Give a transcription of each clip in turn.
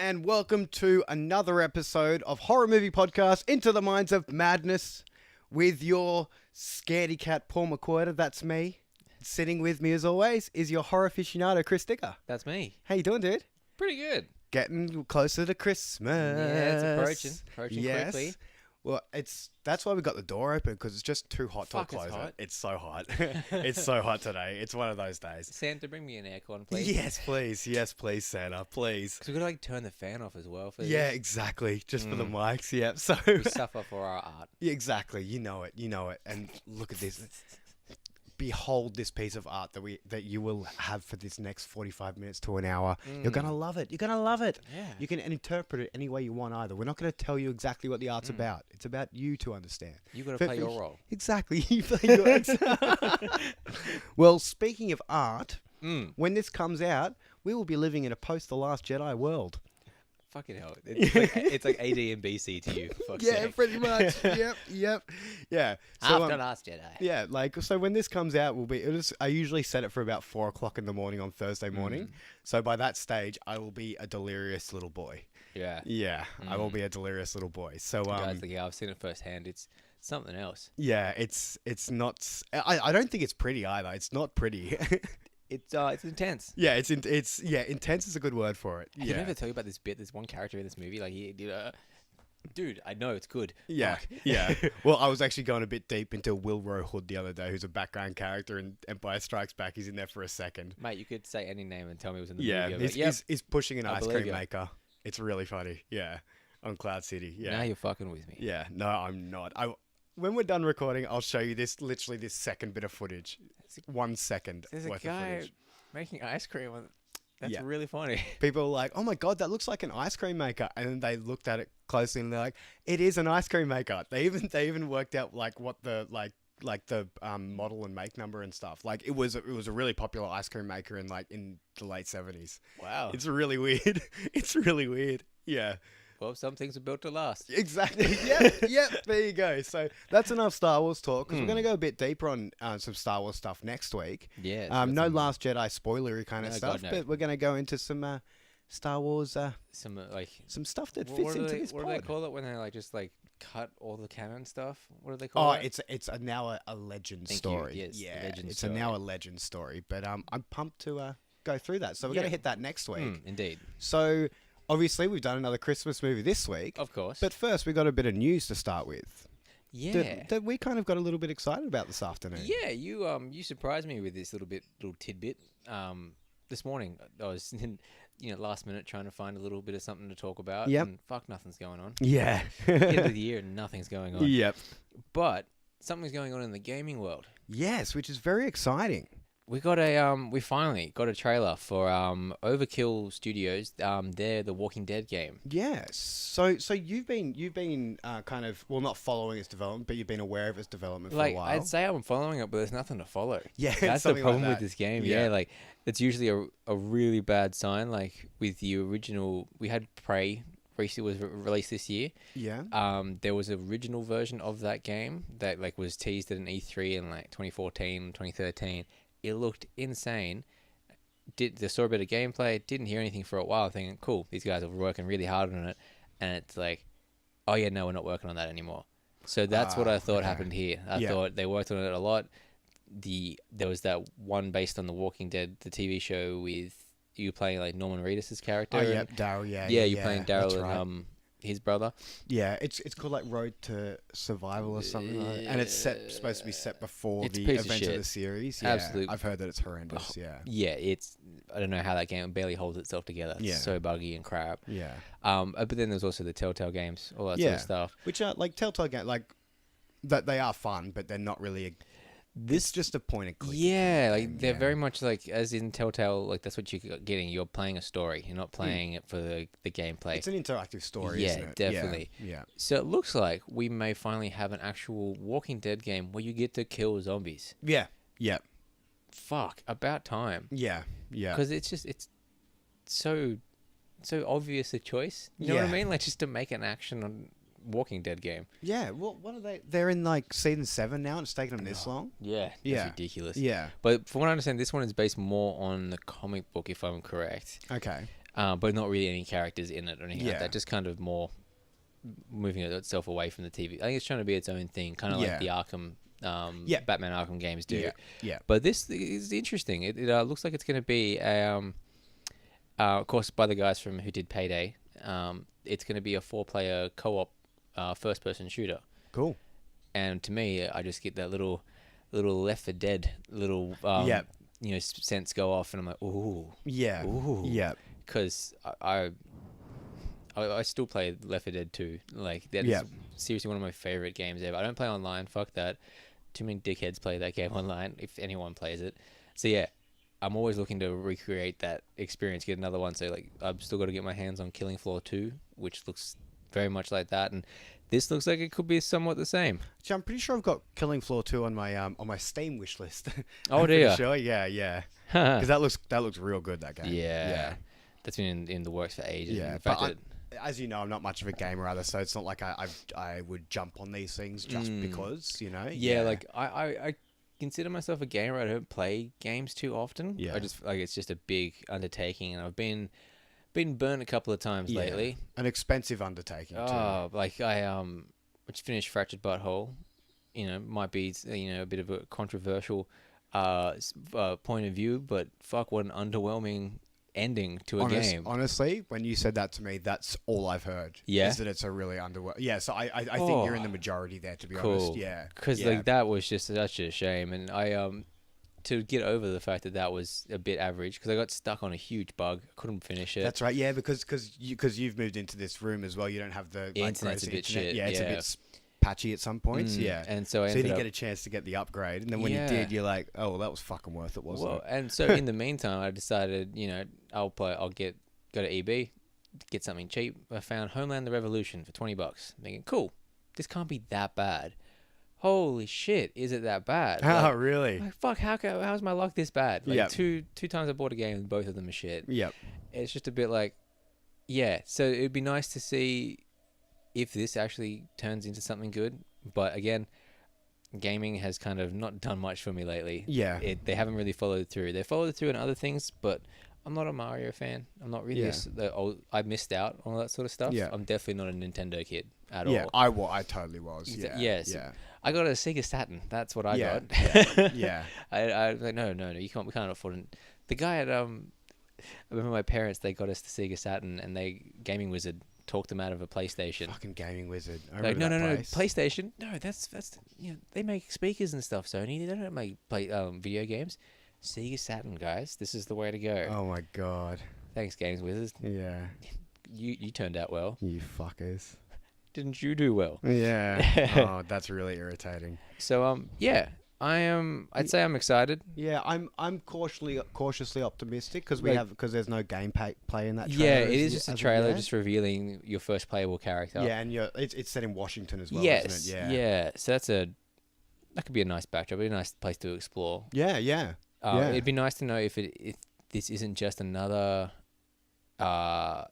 and welcome to another episode of Horror Movie Podcast Into the Minds of Madness with your scaredy cat Paul McWhirter. That's me. Sitting with me as always is your horror aficionado Chris Dicker. That's me. How you doing, dude? Pretty good. Getting closer to Christmas. Yeah, it's approaching quickly. Well, that's why we got the door open, because it's just too hot to close it. It's so hot. It's so hot today. It's one of those days. Santa, bring me an aircon, please. Yes, please. Yes, please, Santa. Please. Because we've got to turn the fan off as well. Yeah, exactly. Just for the mics. Yeah. So we suffer for our art. Yeah, exactly. You know it. And look at this. Behold this piece of art that you will have for this next 45 minutes to an hour. You're going to love it. You're going to love it. Yeah. You can interpret it any way you want either. We're not going to tell you exactly what the art's about. It's about you to understand. You got to play your role. Exactly. You play your Well, speaking of art, when this comes out, we will be living in a post-The Last Jedi world. Fucking hell. It's like AD and BC to you. For fuck's sake. Pretty much. Yep. Yeah. So, After Last Jedi. Yeah, so when this comes out, I usually set it for about 4 o'clock in the morning on Thursday morning. So by that stage, I will be a delirious little boy. Yeah. Yeah, I will be a delirious little boy. So guys, I've seen it firsthand. It's something else. Yeah, it's not. I don't think it's pretty either. It's not pretty. It's intense. Yeah, intense is a good word for it. Did I ever tell you about this bit? There's one character in this movie, like he did dude, I know it's good. Yeah, yeah. Well, I was actually going a bit deep into Wilbur Hood the other day, who's a background character in Empire Strikes Back. He's in there for a second. Mate, you could say any name and tell me it was in the movie. Yeah, he's pushing an ice cream maker. It's really funny. Yeah, on Cloud City. Yeah. Now you're fucking with me. Yeah, no, I'm not. When we're done recording, I'll show you this second bit of footage. 1 second There's worth a guy of footage. making ice cream. That's really funny. People are like, "Oh my god, that looks like an ice cream maker," and then they looked at it closely and they're like, "It is an ice cream maker." They even worked out like what the the model and make number and stuff. Like it was a really popular ice cream maker in the late 70s. Wow, it's really weird. It's really weird. Yeah. Well, some things are built to last. Exactly. Yep. There you go. So that's enough Star Wars talk, because we're going to go a bit deeper on some Star Wars stuff next week. Yeah. No Last Jedi spoilery kind of stuff, but we're going to go into some Star Wars, some stuff that fits into this pod. What do they call it when they just cut all the canon stuff? What do they call it? It's now a legend story. Yes, yeah, it's now a legend story. But I'm pumped to go through that. So we're going to hit that next week. Indeed. So. Obviously, we've done another Christmas movie this week. Of course. But first, we got a bit of news to start with. Yeah. That we kind of got a little bit excited about this afternoon. Yeah, you surprised me with this little tidbit. This morning, I was last minute trying to find a little bit of something to talk about. Yep. And fuck, nothing's going on. Yeah. End of the year, nothing's going on. Yep. But something's going on in the gaming world. Yes, which is very exciting. We finally got a trailer for Overkill Studios. They're the Walking Dead game. Yes. So you've been kind of not following its development, but you've been aware of its development for a while. I'd say I'm following it, but there's nothing to follow. Yeah, that's the problem with this game. Yeah, it's usually a really bad sign. Like with the original, we had Prey. Recently was released this year. Yeah. There was an original version of that game that was teased at an E3 in 2014, 2013. It looked insane. Saw a bit of gameplay. Didn't hear anything for a while. Thinking, cool, these guys are working really hard on it. And it's like, oh yeah, no, we're not working on that anymore. So that's what I thought happened here. I thought they worked on it a lot. There was that one based on The Walking Dead, the TV show, with you playing Norman Reedus' character. Oh yeah, Daryl. Yeah, you're playing Daryl and his brother. Yeah, it's called Road to Survival or something like that. And it's supposed to be set before the event of the series. Yeah, absolutely. I've heard that it's horrendous. Yeah, I don't know how that game barely holds itself together. It's so buggy and crap. Yeah. But then there's also the Telltale games, all that sort of stuff. Which are Telltale games, that they are fun, but they're not really it's just a point and click. Yeah, they're very much as in Telltale, that's what you're getting. You're playing a story. You're not playing it for the gameplay. It's an interactive story, isn't it? Definitely. Yeah. So it looks like we may finally have an actual Walking Dead game where you get to kill zombies. Yeah. Fuck, about time. Yeah. Because it's so obvious a choice. You know what I mean? Just to make an action on Walking Dead game. Yeah, well, what are they? They're in season 7 now, and it's taken them this long. Yeah, that's ridiculous. Yeah, but from what I understand, this one is based more on the comic book, if I'm correct. Okay. but not really any characters in it or anything like Yeah. that. Just kind of more moving itself away from the TV. I think it's trying to be its own thing, kind of like the Arkham, Batman Arkham games do. Yeah. Yeah. But this is interesting. It looks like it's going to be of course, by the guys from who did Payday. It's going to be a 4-player co-op first-person shooter. Cool. And to me, I just get that little Left 4 Dead sense go off, and I'm like, ooh, Yeah. ooh, Yeah. because I still play Left 4 Dead 2. Like that's seriously one of my favorite games ever. I don't play online. Fuck that. Too many dickheads play that game online. If anyone plays it, so yeah. I'm always looking to recreate that experience, get another one. So like, I've still got to get my hands on Killing Floor 2, which looks very much like that, and this looks like it could be somewhat the same. So I'm pretty sure I've got Killing Floor 2 on my Steam wish list. Oh dear. Sure. Yeah. Because that looks real good, that game. Yeah. That's been in the works for ages. Yeah. In fact, as you know, I'm not much of a gamer either, so it's not like I would jump on these things just because, you know. Yeah, like I consider myself a gamer. I don't play games too often. Yeah. I just like it's just a big undertaking, and I've been burnt a couple of times lately. An expensive undertaking too. Oh, like I just finished Fractured Butthole. Might be a bit of a controversial point of view, but fuck, what an underwhelming ending to a game. Honestly, when you said that to me, that's all I've heard. Yeah, is that it's a really underwhelming. Yeah, so I think you're in the majority there, to be honest. Yeah, because like that was just such a shame, and I to get over the fact that was a bit average, because I got stuck on a huge bug, couldn't finish it. That's right. Yeah, because you've moved into this room as well. You don't have the internet's a bit shit. Yeah, it's a bit patchy at some points. Yeah, and so you didn't get a chance to get the upgrade, and then when you did, you're like, oh, well, that was fucking worth it, wasn't it? And so in the meantime, I decided, I'll go to EB, get something cheap. I found Homeland: The Revolution for $20. Thinking, cool, this can't be that bad. Holy shit, is it that bad? Oh, really? Like, fuck, how's my luck this bad? Like, two times I bought a game and both of them are shit. Yep. It's just a bit like, yeah, so it'd be nice to see if this actually turns into something good. But again, gaming has kind of not done much for me lately. Yeah. They haven't really followed through. They followed through in other things, but I'm not a Mario fan. I'm not really I missed out on all that sort of stuff. Yeah. I'm definitely not a Nintendo kid at yeah, all. I totally was. Yeah. Yes. Yeah. I got a Sega Saturn. That's what I got. Yeah. I was like, no, we can't afford it. The guy at I remember my parents, they got us the Sega Saturn, and Gaming Wizard talked them out of a PlayStation. Fucking Gaming Wizard. Like, no, PlayStation. No, that's they make speakers and stuff, Sony. They don't make video games. Sega Saturn, guys. This is the way to go. Oh my god. Thanks, Games Wizard. Yeah. You turned out well. You fuckers. Didn't you do well? Yeah. Oh, that's really irritating. So yeah, I am. I'd say I'm excited. Yeah, I'm cautiously optimistic because because there's no game play in that trailer. Yeah, it is just a trailer, just revealing your first playable character. Yeah, and it's set in Washington as well, yes, isn't it? Yeah. So that could be a nice backdrop. It'd be a nice place to explore. Yeah. It'd be nice to know if this isn't just another online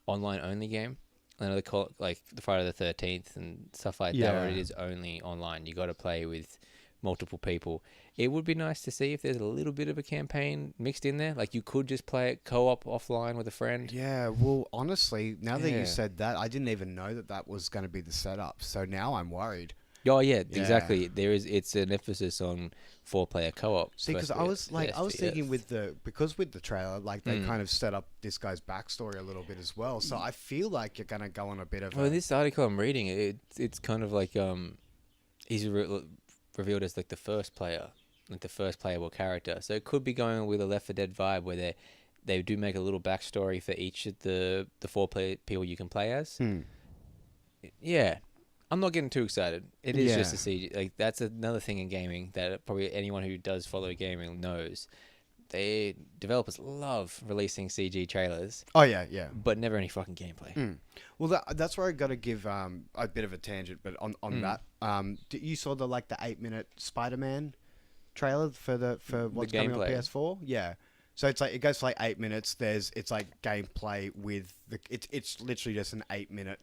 only game. Another like the Friday the 13th and stuff like that, where it is only online. You got to play with multiple people. It would be nice to see if there's a little bit of a campaign mixed in there. Like you could just play it co-op offline with a friend. Yeah, well, honestly, now that you said that, I didn't even know that was going to be the setup. So now I'm worried. Oh yeah, exactly. It's an emphasis on 4-player co-op. See, because I was thinking with the trailer, like they kind of set up this guy's backstory a little bit as well. So I feel like you're gonna go on a bit of. Well, this article I'm reading, it's kind of like he's revealed as like the first player, like the first playable character. So it could be going with a Left 4 Dead vibe where they do make a little backstory for each of the 4 people you can play as. Yeah. I'm not getting too excited. It is just a CG. Like that's another thing in gaming that probably anyone who does follow gaming knows. Developers love releasing CG trailers. Oh yeah. But never any fucking gameplay. Well, that's where I got to give a bit of a tangent, but on that, you saw the 8-minute Spider-Man trailer for what's coming on PS4. Yeah. So it's like it goes for 8 minutes. It's like gameplay with it's literally just an 8-minute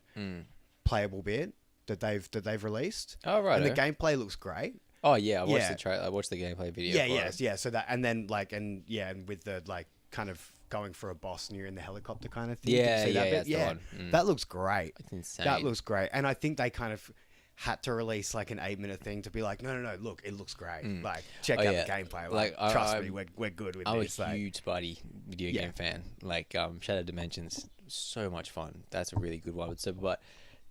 playable bit that they've released. Oh right. And the gameplay looks great. Oh yeah, I watched the trailer. I watched the gameplay video. Yeah. So that and then and with the kind of going for a boss and you're in the helicopter kind of thing. Did you Yeah, see that yeah, bit? that's the one. Mm. That looks great. It's insane. That looks great. And I think they kind of had to release like an 8-minute thing to be like, no, look, it looks great. Like, check out the gameplay. Like, trust me, we're good with I this. was a huge Spidey video game fan. Like, Shattered Dimensions, so much fun. That's a really good one. So, but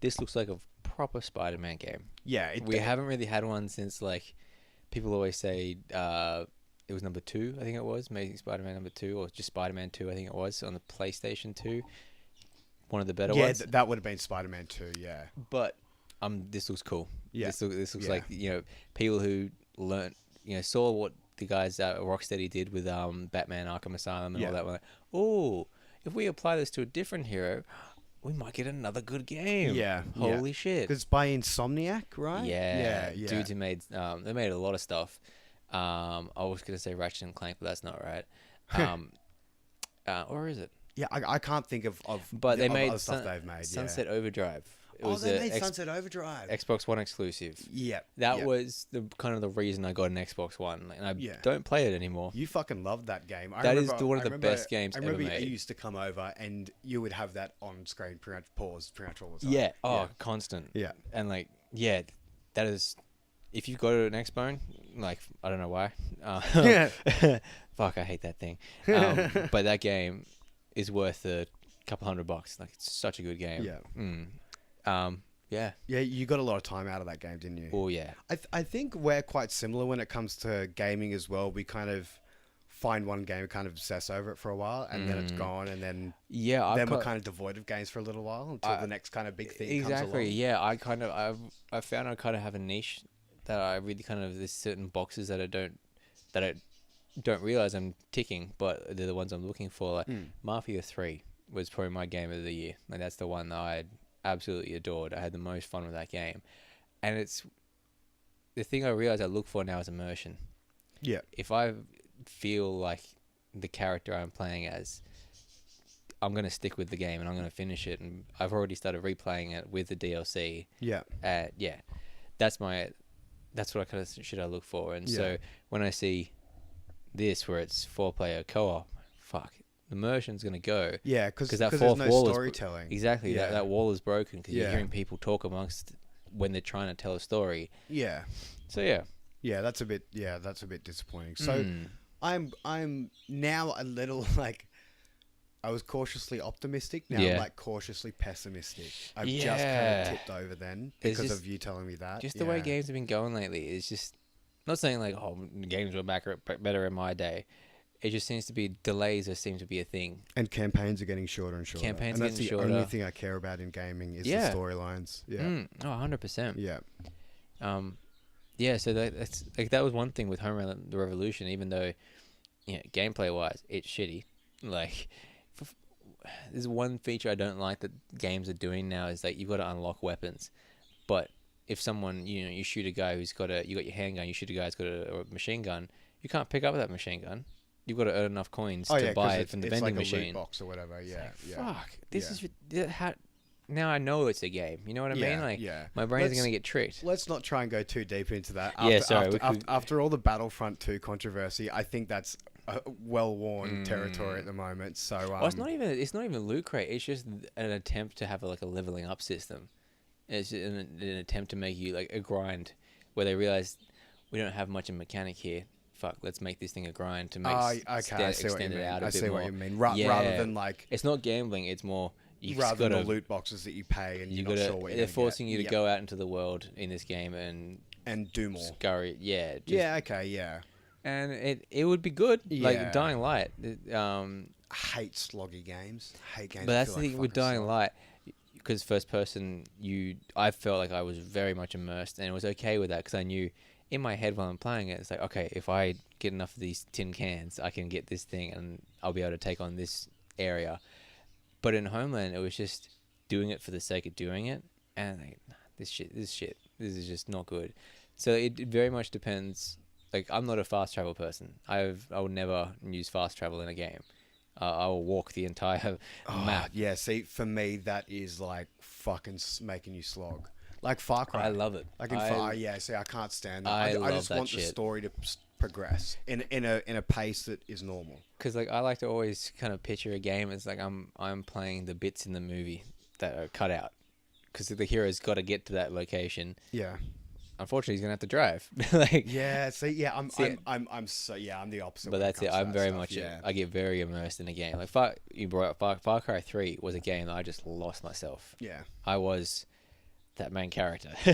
this looks like a proper Spider-Man game. Yeah. We haven't really had one since, like, people always say it was number 2, I think it was, Amazing Spider-Man number 2, or just Spider-Man 2, I think it was, on the PlayStation 2. One of the better ones. Yeah, that would have been Spider-Man 2, yeah. But this looks cool. Yeah. This looks like, people who learned, saw what the guys at Rocksteady did with Batman Arkham Asylum and all that. Like, oh, if we apply this to a different hero, we might get another good game. Yeah. Holy shit. Because it's by Insomniac, right? Yeah. Dudes who made, they made a lot of stuff. I was going to say Ratchet and Clank, but that's not right. Or is it? Yeah, I can't think of but they made other stuff they've made. Sunset Overdrive. It was they made Sunset Overdrive. Xbox One exclusive. Yeah. That was the kind of the reason I got an Xbox One, and I don't play it anymore. You fucking loved that game. That is one of the best games ever made. I remember you used to come over and you would have that on screen, pause, pretty much all the time. Yeah. Oh, constant. Yeah. And like, that is, if you've got an Xbone, like, I don't know why. Fuck, I hate that thing. But that game is worth a couple $100. Like, it's such a good game. Yeah. Yeah. Yeah, you got a lot of time out of that game, didn't you? Oh, yeah. I think we're quite similar when it comes to gaming as well. We kind of find one game, kind of obsess over it for a while, and then it's gone, and then we're kind of devoid of games for a little while until the next kind of big thing comes along. Exactly, yeah. I found I kind of have a niche that I really kind of, there's certain boxes that I don't realize I'm ticking, but they're the ones I'm looking for. Like Mafia 3 was probably my game of the year. Like, that's the one that I absolutely adored. I had the most fun with that game. And it's the thing I realize I look for now is immersion. Yeah. If I feel like the character I'm playing as, I'm going to stick with the game and I'm going to finish it. And I've already started replaying it with the DLC. Yeah. That's what kind of shit I look for. And so when I see this where it's 4-player co-op, fuck, the immersion's going to go. Yeah, because that there's fourth no wall storytelling. Exactly. Yeah. That wall is broken because you're hearing people talk amongst when they're trying to tell a story. Yeah. So yeah. Yeah, that's a bit disappointing. So I'm now a little like, I was cautiously optimistic. Now I'm like cautiously pessimistic. I've just kind of tipped over then because of you telling me that. Just the way games have been going lately is just, not saying like, games were better in my day. It just seems to be delays seem to be a thing. And campaigns are getting shorter and shorter. And that's the only thing I care about in gaming is the storylines. Yeah. 100%. Yeah. So that's like, that was one thing with Homeland the Revolution, even though, gameplay wise, it's shitty. Like, there's one feature I don't like that games are doing now is that you've got to unlock weapons. But if someone, you shoot a guy who's got you got your handgun, you shoot a guy who's got a machine gun, you can't pick up that machine gun. You've got to earn enough coins to buy it from the vending machine. It's like a loot box or whatever. Yeah. Fuck. This is now I know it's a game. You know what I mean? Like, my brain's going to get tricked. Let's not try and go too deep into that. After all the Battlefront 2 controversy, I think that's a well-worn territory at the moment. So it's not even Loot Crate. It's just an attempt to have a leveling up system. It's an attempt to make you like a grind, where they realize we don't have much of a mechanic here. Fuck, let's make this thing a grind to make extend it out a bit more. I see what you mean. Rather than like, it's not gambling. It's more rather than the loot boxes that you pay and you're not sure what you're they're forcing you to go out into the world in this game and do more. Scurry, And it would be good, like Dying Light. I hate sloggy games. I hate games. But that's the thing with Dying Light, because first person, I felt like I was very much immersed, and it was okay with that because I knew in my head while I'm playing it, it's like, okay, if I get enough of these tin cans, I can get this thing, and I'll be able to take on this area. But in Homeland, it was just doing it for the sake of doing it, and like, this is just not good. So it very much depends. Like, I'm not a fast travel person. I will never use fast travel in a game. I will walk the entire map. Yeah, see, for me, that is like fucking making you slog. Like Far Cry. I love it. Like in Far, see, I can't stand that. I just love want that the shit. story to progress in a pace that is normal. Because like I like to always kind of picture a game as like I'm playing the bits in the movie that are cut out, because the hero's got to get to that location. Yeah. Unfortunately, he's gonna have to drive. Like Yeah. See. Yeah. I'm the opposite. but when it that's it. comes to I'm that very stuff, much yeah. I get very immersed in a game. Like you brought up Far Cry 3 was a game that I just lost myself. Yeah. I was that main character. I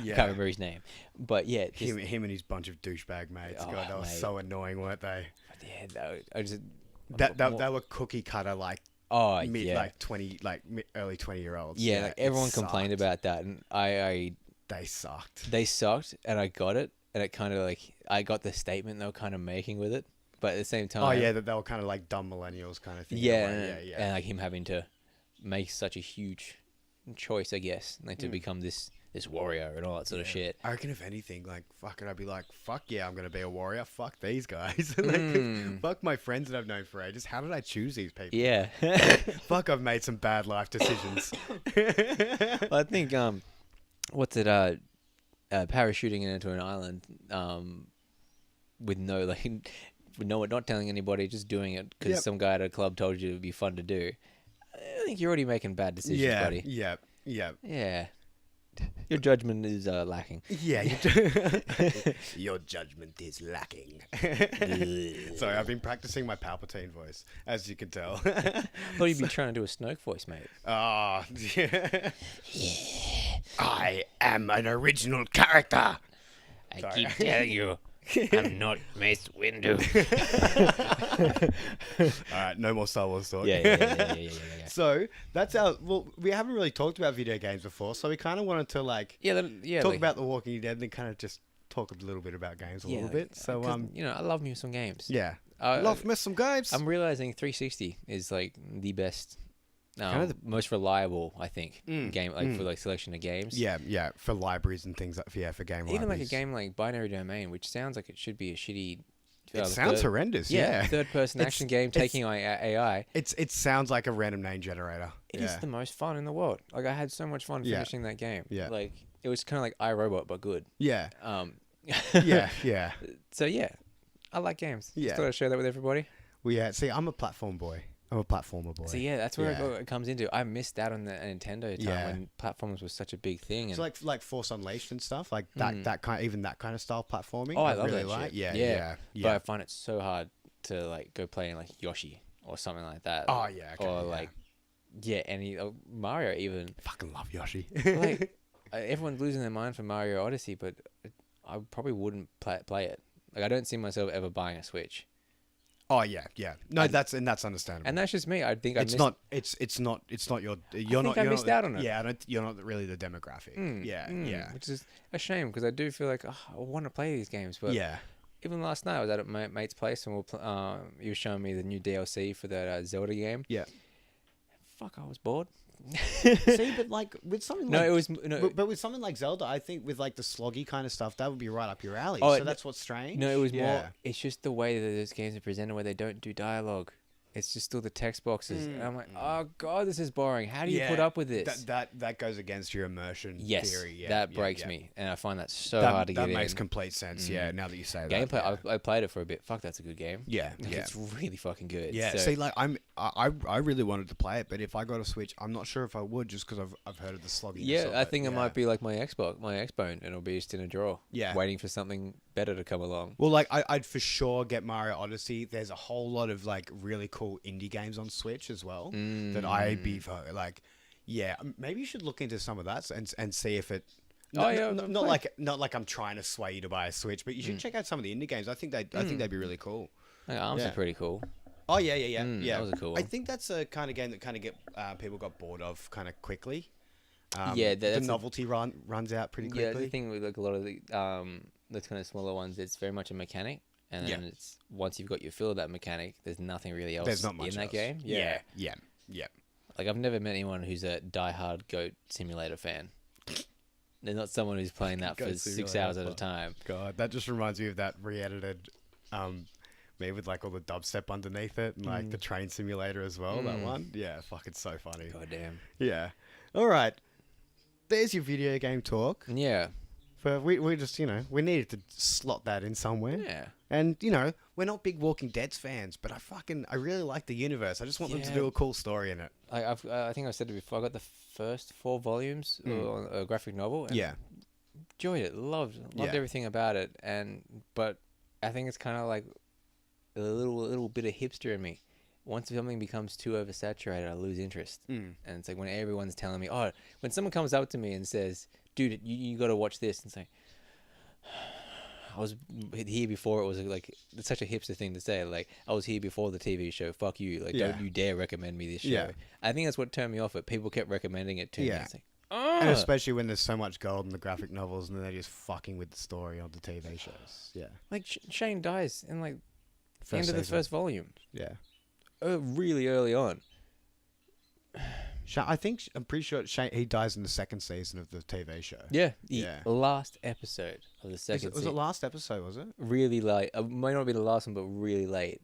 Yeah. can't remember his name, but yeah, Him and his bunch of douchebag mates. Oh, God, they were mate. so annoying, weren't they? yeah, I just They were cookie cutter like yeah. early 20-year-olds. Yeah, like everyone it complained sucked. about that, and They sucked. they sucked, and I got it, and it kind of like I got the statement they were kind of making with it, but at the same time, Oh yeah, that they were kind of like dumb millennials kind of thing. in a yeah, way. and like him having to make such a huge choice, I guess, like to become this warrior and all that sort of shit. I reckon if anything, like fuck it, I'd be like, fuck yeah, I'm gonna be a warrior. Fuck these guys. Like, fuck my friends that I've known for ages. How did I choose these people? Yeah, Fuck, I've made some bad life decisions. I think what's it parachuting into an island with no like with no not telling anybody, just doing it because Yep. some guy at a club told you it would be fun to do. I think you're already making bad decisions, Yeah, buddy. yeah. Yeah, your judgment is lacking. Yeah, your judgment is lacking. Sorry, I've been practicing my Palpatine voice, as you can tell. Thought you'd be trying to do a Snoke voice, mate. Ah, yeah. I am an original character. I Sorry. keep telling you, I'm not Mace Windu. All right, no more Star Wars talk. Yeah. So that's our. Well, we haven't really talked about video games before, so we kind of wanted to like talk like, about The Walking Dead, and then kind of just talk a little bit about games a little bit. So 'cause, I love me some games. yeah, I love me some games. I'm realizing 360 is like the best, Kind of most reliable, I think, game for like selection of games. yeah, for libraries and things. For game Even like a libraries. game like Binary Domain, which sounds like it should be a shitty. It sounds horrendous. Yeah, third-person action game taking on AI. It sounds like a random name generator. It is the most fun in the world. Like I had so much fun finishing that game. Yeah. Like it was kind of like iRobot but good. Yeah, yeah. So yeah, I like games. Yeah. Just thought I'd share that with everybody. Well, yeah. See, I'm a platform boy. I'm a platformer boy. So yeah, that's where it comes into. I missed out on the Nintendo time when platforms was such a big thing. And So like Force Unleashed and stuff like that kind of style platforming. I love really that like. shit. Yeah. But I find it so hard to like go play in like Yoshi or something like that. Oh yeah. Okay, or like any Mario even. fucking love Yoshi. Like everyone's losing their mind for Mario Odyssey, but I probably wouldn't play it. Like I don't see myself ever buying a Switch. Oh yeah. No, that's understandable. And that's just me. I think it's not your. I missed out on it. Yeah, you're not really the demographic. Yeah. Which is a shame because I do feel like I want to play these games, but Yeah. even last night I was at my mate's place and he was showing me the new DLC for that Zelda game. Yeah. Fuck, I was bored. See, but like with something but with something like Zelda, I think with like the sloggy kind of stuff, that would be right up your alley. Oh, So that's what's strange. No, it was more. It's just the way that those games are presented, where they don't do dialogue. It's just still the text boxes. And I'm like, oh god, this is boring. How do you put up with this? That goes against your immersion theory. Yeah, that breaks me, and I find that so hard to get in. That makes complete sense. Yeah, now that you say that. Gameplay, I played it for a bit. Fuck, that's a good game. Yeah, It's really fucking good. Yeah, So, see, like I really wanted to play it, but if I got a Switch, I'm not sure if I would, just because I've heard of the slogginess. yeah, of I think it might be like my Xbone, and it'll be just in a drawer. Yeah. waiting for something better to come along. Well, like I'd for sure get Mario Odyssey. There's a whole lot of like really cool indie games on Switch as well that I'd be like, yeah, maybe you should look into some of that and see if it. Not like I'm trying to sway you to buy a Switch, but you should check out some of the indie games. I think they'd be really cool. Like, ARMS are pretty cool. Oh yeah. That was a cool I one. think that's a kind of game that kind of get people got bored of kind of quickly. Yeah, the novelty runs out pretty quickly. Yeah, the thing with like a lot of the those kind of smaller ones, it's very much a mechanic, and then it's once you've got your feel of that mechanic, there's nothing really else There's not much in that else. game. Yeah. Like I've never met anyone who's a die-hard Goat Simulator fan. They're not someone who's playing that for Goat 6 Simulator, hours at a time. God, that just reminds me of that re-edited, me with like all the dubstep underneath it and like the train simulator as well. That one, yeah, fuck, it's so funny. God damn. Yeah. All right, there's your video game talk. Yeah. but we just, we needed to slot that in somewhere. Yeah. And, we're not big Walking Dead fans, but I really like the universe. I just want them to do a cool story in it. I think I said it before. I got the first 4 volumes on a graphic novel. And enjoyed it. Loved everything about it. But I think it's kind of like a little bit of hipster in me. Once something becomes too oversaturated, I lose interest. And it's like when everyone's telling me, when someone comes up to me and says, dude, you got to watch this, and say, I was here before. It was like, it's such a hipster thing to say. Like, I was here before the TV show. Fuck you. Like, don't you dare recommend me this show. Yeah. I think that's what turned me off. It people kept recommending it to me. It's like, and especially when there's so much gold in the graphic novels, and then they're just fucking with the story on the TV shows. Yeah. Like Shane dies in like the end of the first volume. Yeah. Really early on. I'm pretty sure he dies in the second season of the TV show. Yeah, last episode of the second season. Was it last episode, was it? Really late. It might not be the last one, but really late.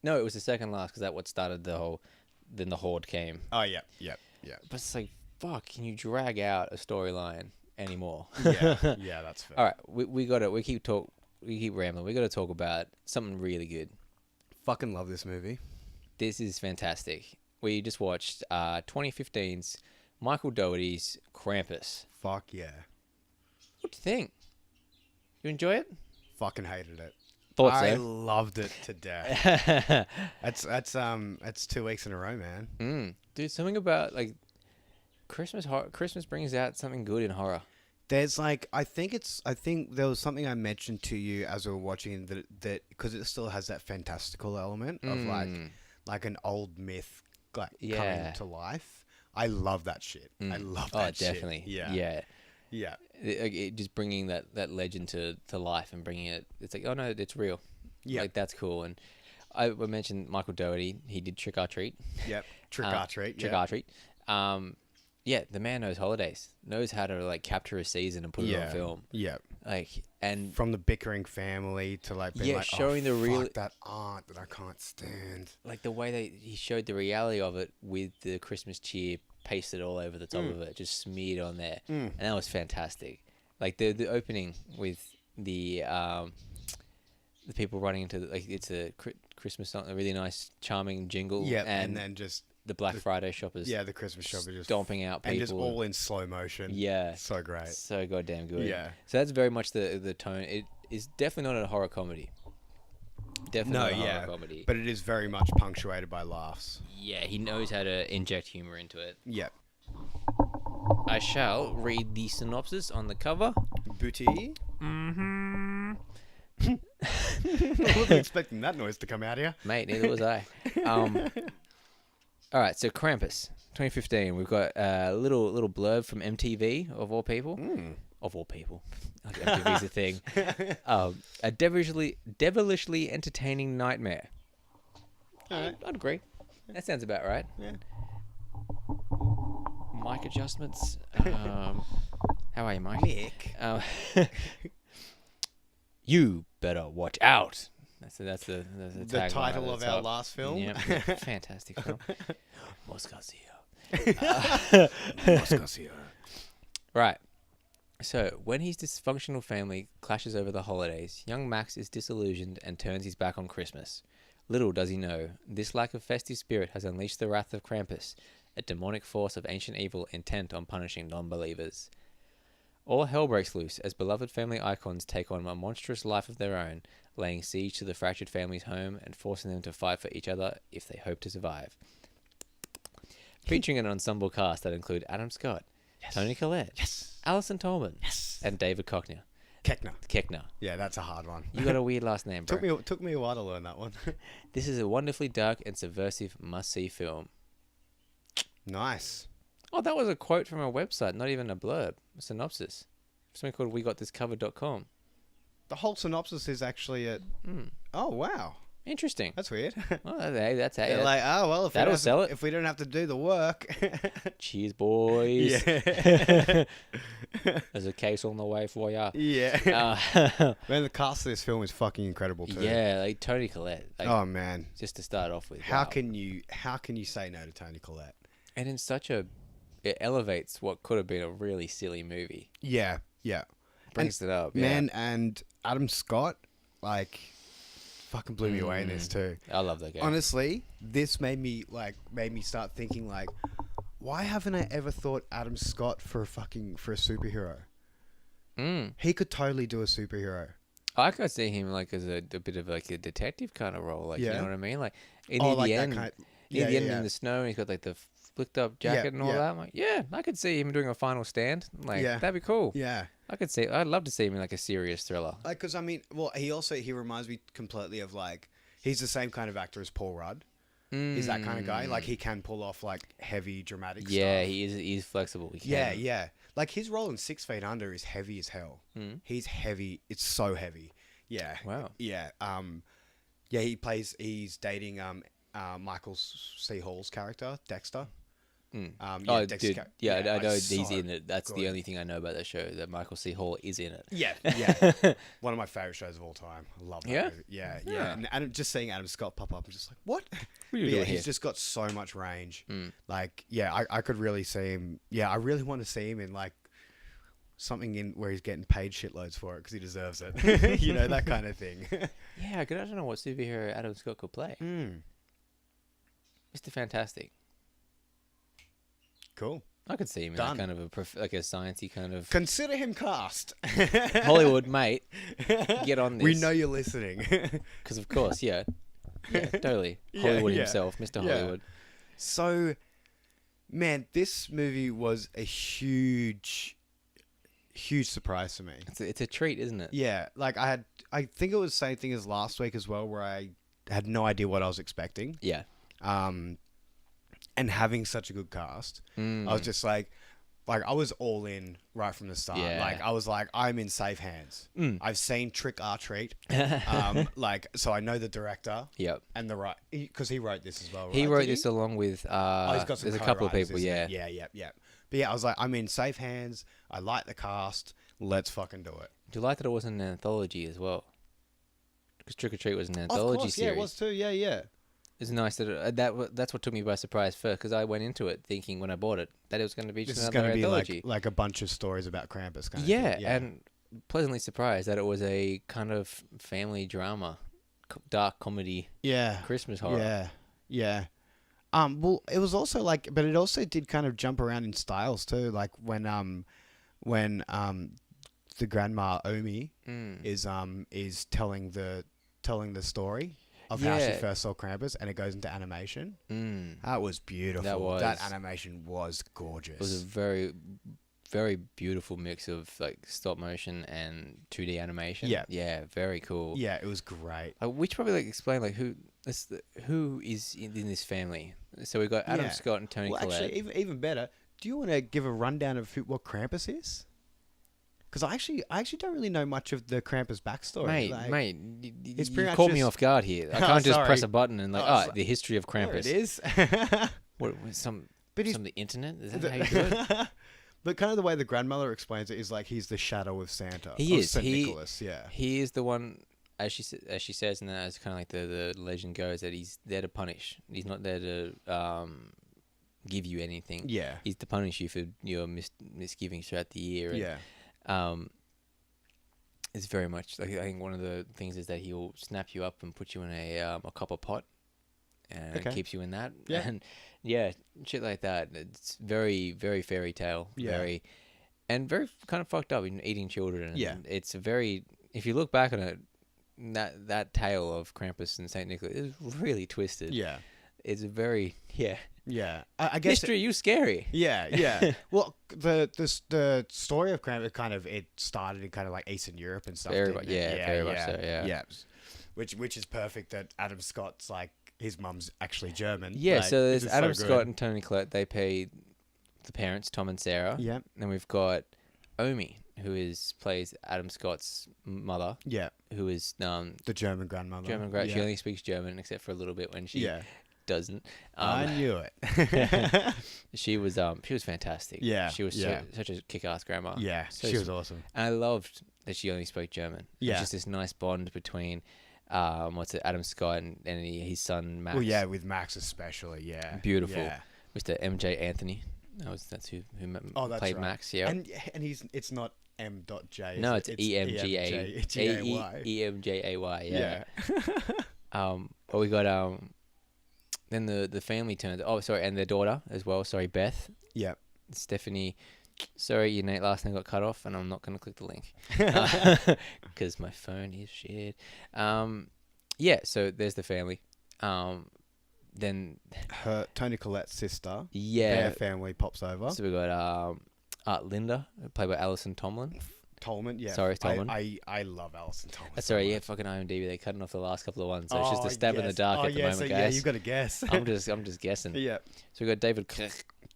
No, it was the second last, because that's what started then the Horde came. Oh, yeah. But it's like, fuck, can you drag out a storyline anymore? Yeah, that's fair. All right, we keep rambling. We got to talk about something really good. Fucking love this movie. This is fantastic. We just watched 2015's Michael Dougherty's Krampus. Fuck yeah. What do you think? You enjoy it? Fucking hated it. I loved it to death. That's 2 weeks in a row, man. Dude, something about like Christmas brings out something good in horror. There's like, I think there was something I mentioned to you as we were watching that because it still has that fantastical element of like an old myth coming to life. I love that shit. I love that shit. Definitely. Yeah. It just bringing that legend to life and bringing it. It's like, oh no, it's real. Yeah, like that's cool. And I mentioned Michael Dougherty. He did Trick or Treat. Yep. Trick or Treat. Trick or Treat. Yeah, the man knows holidays. Knows how to like capture a season and put it on film. Yeah. Like, and from the bickering family to like being like, showing the real that aunt that I can't stand. Like the way that he showed the reality of it with the Christmas cheer pasted all over the top of it, just smeared on there, and that was fantastic. Like the opening with the people running into it's a Christmas song, a really nice, charming jingle. Yeah, and then just the Black Friday shoppers. Yeah, the Christmas shoppers just stomping out people. And just all in slow motion. Yeah. So great. So goddamn good. Yeah. So that's very much the tone. It is definitely not a horror comedy. Definitely not a horror comedy. But it is very much punctuated by laughs. Yeah, he knows how to inject humor into it. Yep. I shall read the synopsis on the cover. Booty. Mm-hmm. I wasn't expecting that noise to come out here. Mate, neither was I. All right, so Krampus, 2015. We've got a little blurb from MTV, of all people. Of all people. Like MTV's a thing. A devilishly entertaining nightmare. I'd agree. That sounds about right. Yeah. Mic adjustments. How are you, Mike? Nick. You better watch out. That's the title of our last film. Yeah, fantastic film. Monstrosities. Right. So, when his dysfunctional family clashes over the holidays, young Max is disillusioned and turns his back on Christmas. Little does he know, this lack of festive spirit has unleashed the wrath of Krampus, a demonic force of ancient evil intent on punishing non-believers. All hell breaks loose as beloved family icons take on a monstrous life of their own, laying siege to the fractured family's home and forcing them to fight for each other if they hope to survive. Featuring an ensemble cast that include Adam Scott, Toni Collette, Alison Tolman, and David Koechner. Koechner. Yeah, that's a hard one. You got a weird last name, bro. Took me a while to learn that one. This is a wonderfully dark and subversive must-see film. Nice. Oh, that was a quote from a website, not even a blurb, a synopsis. Something called WeGotThisCovered.com. The whole synopsis is actually at... Oh, wow. Interesting. That's weird. Well, that's They're like, oh, well, if we don't have to do the work. Cheers, boys. Yeah. There's a case on the way for ya. Yeah. Man, the cast of this film is fucking incredible too. Yeah, like Toni Collette. Like, oh man. Just to start off with. How can you say no to Toni Collette? And in it elevates what could have been a really silly movie. Yeah, yeah. brings it up. Man, and Adam Scott, like, fucking blew me away in this too. I love that game. Honestly, this made me start thinking like, why haven't I ever thought Adam Scott for a superhero? He could totally do a superhero. I could see him like as a bit of like a detective kind of role, like you know what I mean, like in the like end, that kind in the snow, and he's got like the flicked up jacket and all that. I'm like, yeah, I could see him doing a final stand. Like that'd be cool. Yeah, I'd love to see him in like a serious thriller. Like, because I mean, well, he reminds me completely of like, he's the same kind of actor as Paul Rudd. He's that kind of guy. Like, he can pull off like heavy dramatic stuff. Yeah, he's flexible. He can. Yeah. Like, his role in 6 Feet Under is heavy as hell. He's heavy. It's so heavy. Yeah. Wow. Yeah. He's dating Michael C. Hall's character, Dexter. Dexter dude. I know he's so in it. That's good. the only thing I know about that show, that Michael C. Hall is in it. Yeah. One of my favorite shows of all time. I love that movie. Yeah. And just seeing Adam Scott pop up, I'm just like, what? What are you doing here? He's just got so much range. Like, I could really see him. Yeah, I really want to see him in like something in where he's getting paid shitloads for it because he deserves it. You know, that kind of thing. Yeah, I don't know what superhero Adam Scott could play. Mr. Fantastic. Cool. I could see him in that kind of like a sciencey kind of. Consider him cast. Hollywood, mate. Get on this. We know you're listening. Because of course, yeah, totally. Hollywood himself, Mr. Hollywood. So, man, this movie was a huge surprise for me. It's a treat, isn't it? Yeah, like I think it was the same thing as last week as well, where I had no idea what I was expecting. Yeah. And having such a good cast, I was just like I was all in right from the start. Yeah. Like, I was like, I'm in safe hands. I've seen Trick or Treat. So I know the director. Yep. And because he wrote this as well, right? He wrote this along with, he's got some there's a couple of people, Yeah. But yeah, I was like, I'm in safe hands. I like the cast. Let's fucking do it. Do you like that it wasn't an anthology as well? Because Trick or Treat was an anthology series. Yeah, it was too. Yeah. It's nice that that's what took me by surprise first, because I went into it thinking when I bought it that it was going to be just another anthology. Like a bunch of stories about Krampus kind of thing. Yeah, and pleasantly surprised that it was a kind of family drama, dark comedy, Christmas horror. Yeah. Well, it was also like, but it also did kind of jump around in styles too. Like when the grandma Omi is telling the story of how she first saw Krampus, and it goes into animation. That was beautiful. That animation was gorgeous. It was a very, very beautiful mix of like stop motion and 2D animation. Yeah, very cool. Yeah, it was great. We should probably like explain like who is in this family. So we've got Adam Scott and Tony Collette. Actually, even better. Do you want to give a rundown of what Krampus is? Because I actually don't really know much of the Krampus backstory. Mate, you caught me off guard here. I can't just press a button and the history of Krampus. There it is. What some of the internet? Is that how you do it? But kind of the way the grandmother explains it is like he's the shadow of Santa. He is. St. Nicholas, He is the one, as she says, and as kind of like the legend goes, that he's there to punish. He's not there to give you anything. Yeah. He's to punish you for your misgivings throughout the year. And, it's very much like, I think one of the things is that he'll snap you up and put you in a copper pot, and keeps you in that. And shit like that. It's very, very fairy tale. Very kind of fucked up in eating children. And it's a very, if you look back on it, that tale of Krampus and Saint Nicholas is really twisted. Yeah. It's a very Yeah, I guess history. You scary. Yeah. Well, the story of Krampus it started in kind of like Eastern Europe and stuff. Very much so. Yeah. Which is perfect that Adam Scott's like his mum's actually German. Yeah. So there's Adam Scott and Tony Collette. They play the parents, Tom and Sarah. Yeah. Then we've got Omi, who plays Adam Scott's mother. Yeah. Who is the German grandmother. She only speaks German except for a little bit when she doesn't. I knew it. She was fantastic. Yeah. She was such a kick-ass grandma. Yeah. She was awesome. And I loved that she only spoke German. Yeah. It's just this nice bond between Adam Scott and his son Max. Well, yeah, with Max especially. Yeah. Beautiful. Yeah. Mr. MJ Anthony. That's who That's played right. Max. Yeah, and it's not M.J. no, is it's it? EMGA. EMJAY. EMJAY. Yeah. Yeah. But we got then the family turns. Oh, sorry, and their daughter as well. Sorry, Beth. Yeah. Stephanie. Sorry, your last name got cut off, and I'm not going to click the link because my phone is shit. Yeah. So there's the family. Then Her Tony Collette's sister. yeah, Their family pops over. so we got Linda, played by Alison Tomlin. Tolman, yeah. Sorry, Tolman. I love Alison Tolman. That's so all right. Yeah, much. fucking IMDb. They're cutting off the last couple of ones, so it's just a stab in the yes. dark at the moment, so, guys. Yeah, you've got to guess. I'm just guessing. Yeah. So we got David.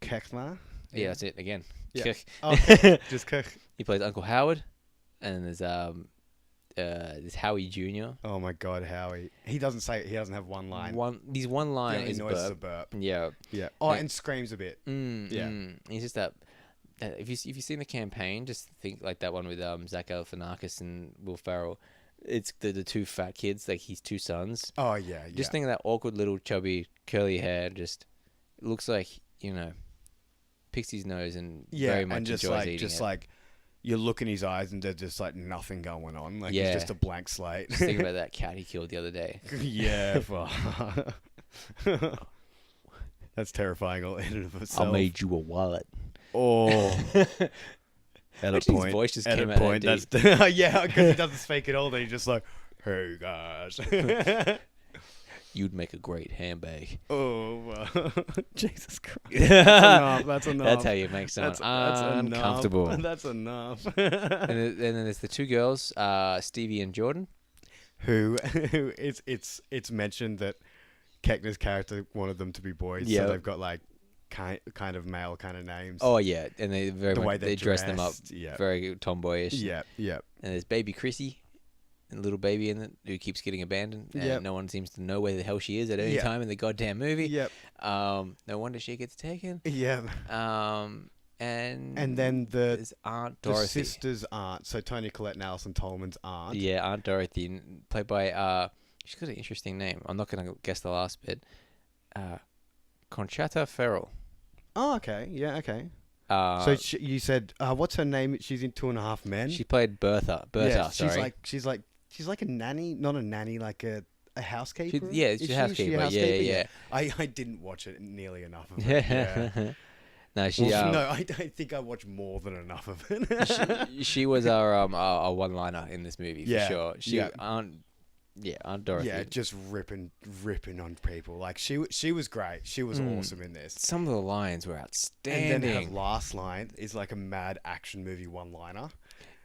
Kechner. Yeah, that's it again. Yeah. Just Kech. He plays Uncle Howard, and there's Howie Jr. Oh my God, Howie. He doesn't have one line. His one line The only is noise is a burp. burp. Yeah. Yeah. Oh, and screams a bit. Yeah. He's just that. If you've seen the campaign, just think like that one with Zach Galifianakis and Will Ferrell. It's the two fat kids, like his two sons. Oh yeah. Just think of that awkward little chubby curly hair. Just looks like picks his nose and very much and just enjoys like eating just it. like you look in his eyes and there's just like nothing going on. Like Yeah. he's just a blank slate. Just think about that cat he killed the other day. Yeah. That's terrifying all in and of itself. you a wallet. Oh. At a Actually, point. his voice just At came a out point. that That's yeah, because he doesn't speak at all. Then he's just like, "Hey guys." You'd make a great handbag. Oh, Jesus Christ. That's enough. That's how you make someone uncomfortable. That's enough. And then there's the two girls, Stevie and Jordan. Who it's mentioned that Keckner's character wanted them to be boys, Yeah. so they've got like kind of male kind of names. Oh yeah, and they The way they dress them up dressed, yeah. very tomboyish. Yeah, yeah. And there's baby Chrissy, a little baby in it who keeps getting abandoned, and Yep. no one seems to know where the hell she is at any Yeah. time in the goddamn movie. Yep. No wonder she gets taken. Yeah. And then there's Aunt the Dorothy. sister's aunt, so Tony Collette and Alison Tolman's aunt. Yeah, Aunt Dorothy, played by she's got an interesting name. I'm not gonna guess the last bit. Conchata Ferrell. Oh, okay. Yeah, okay. So You said, what's her name? She's in 2.5 Men. she played Bertha. Yeah, Sorry. she's like a nanny, not a nanny, like a housekeeper. She's a housekeeper. Yeah. I didn't watch it nearly enough of it. Yeah. Yeah. No, she. No, I think I watched more than enough of it. she was our one-liner in this movie for Yeah, sure. yeah. Aunt Dorothy. Yeah, just ripping on people. Like she was great. She was awesome in this. Some of the lines were outstanding. And then her last line is like a mad action movie one-liner.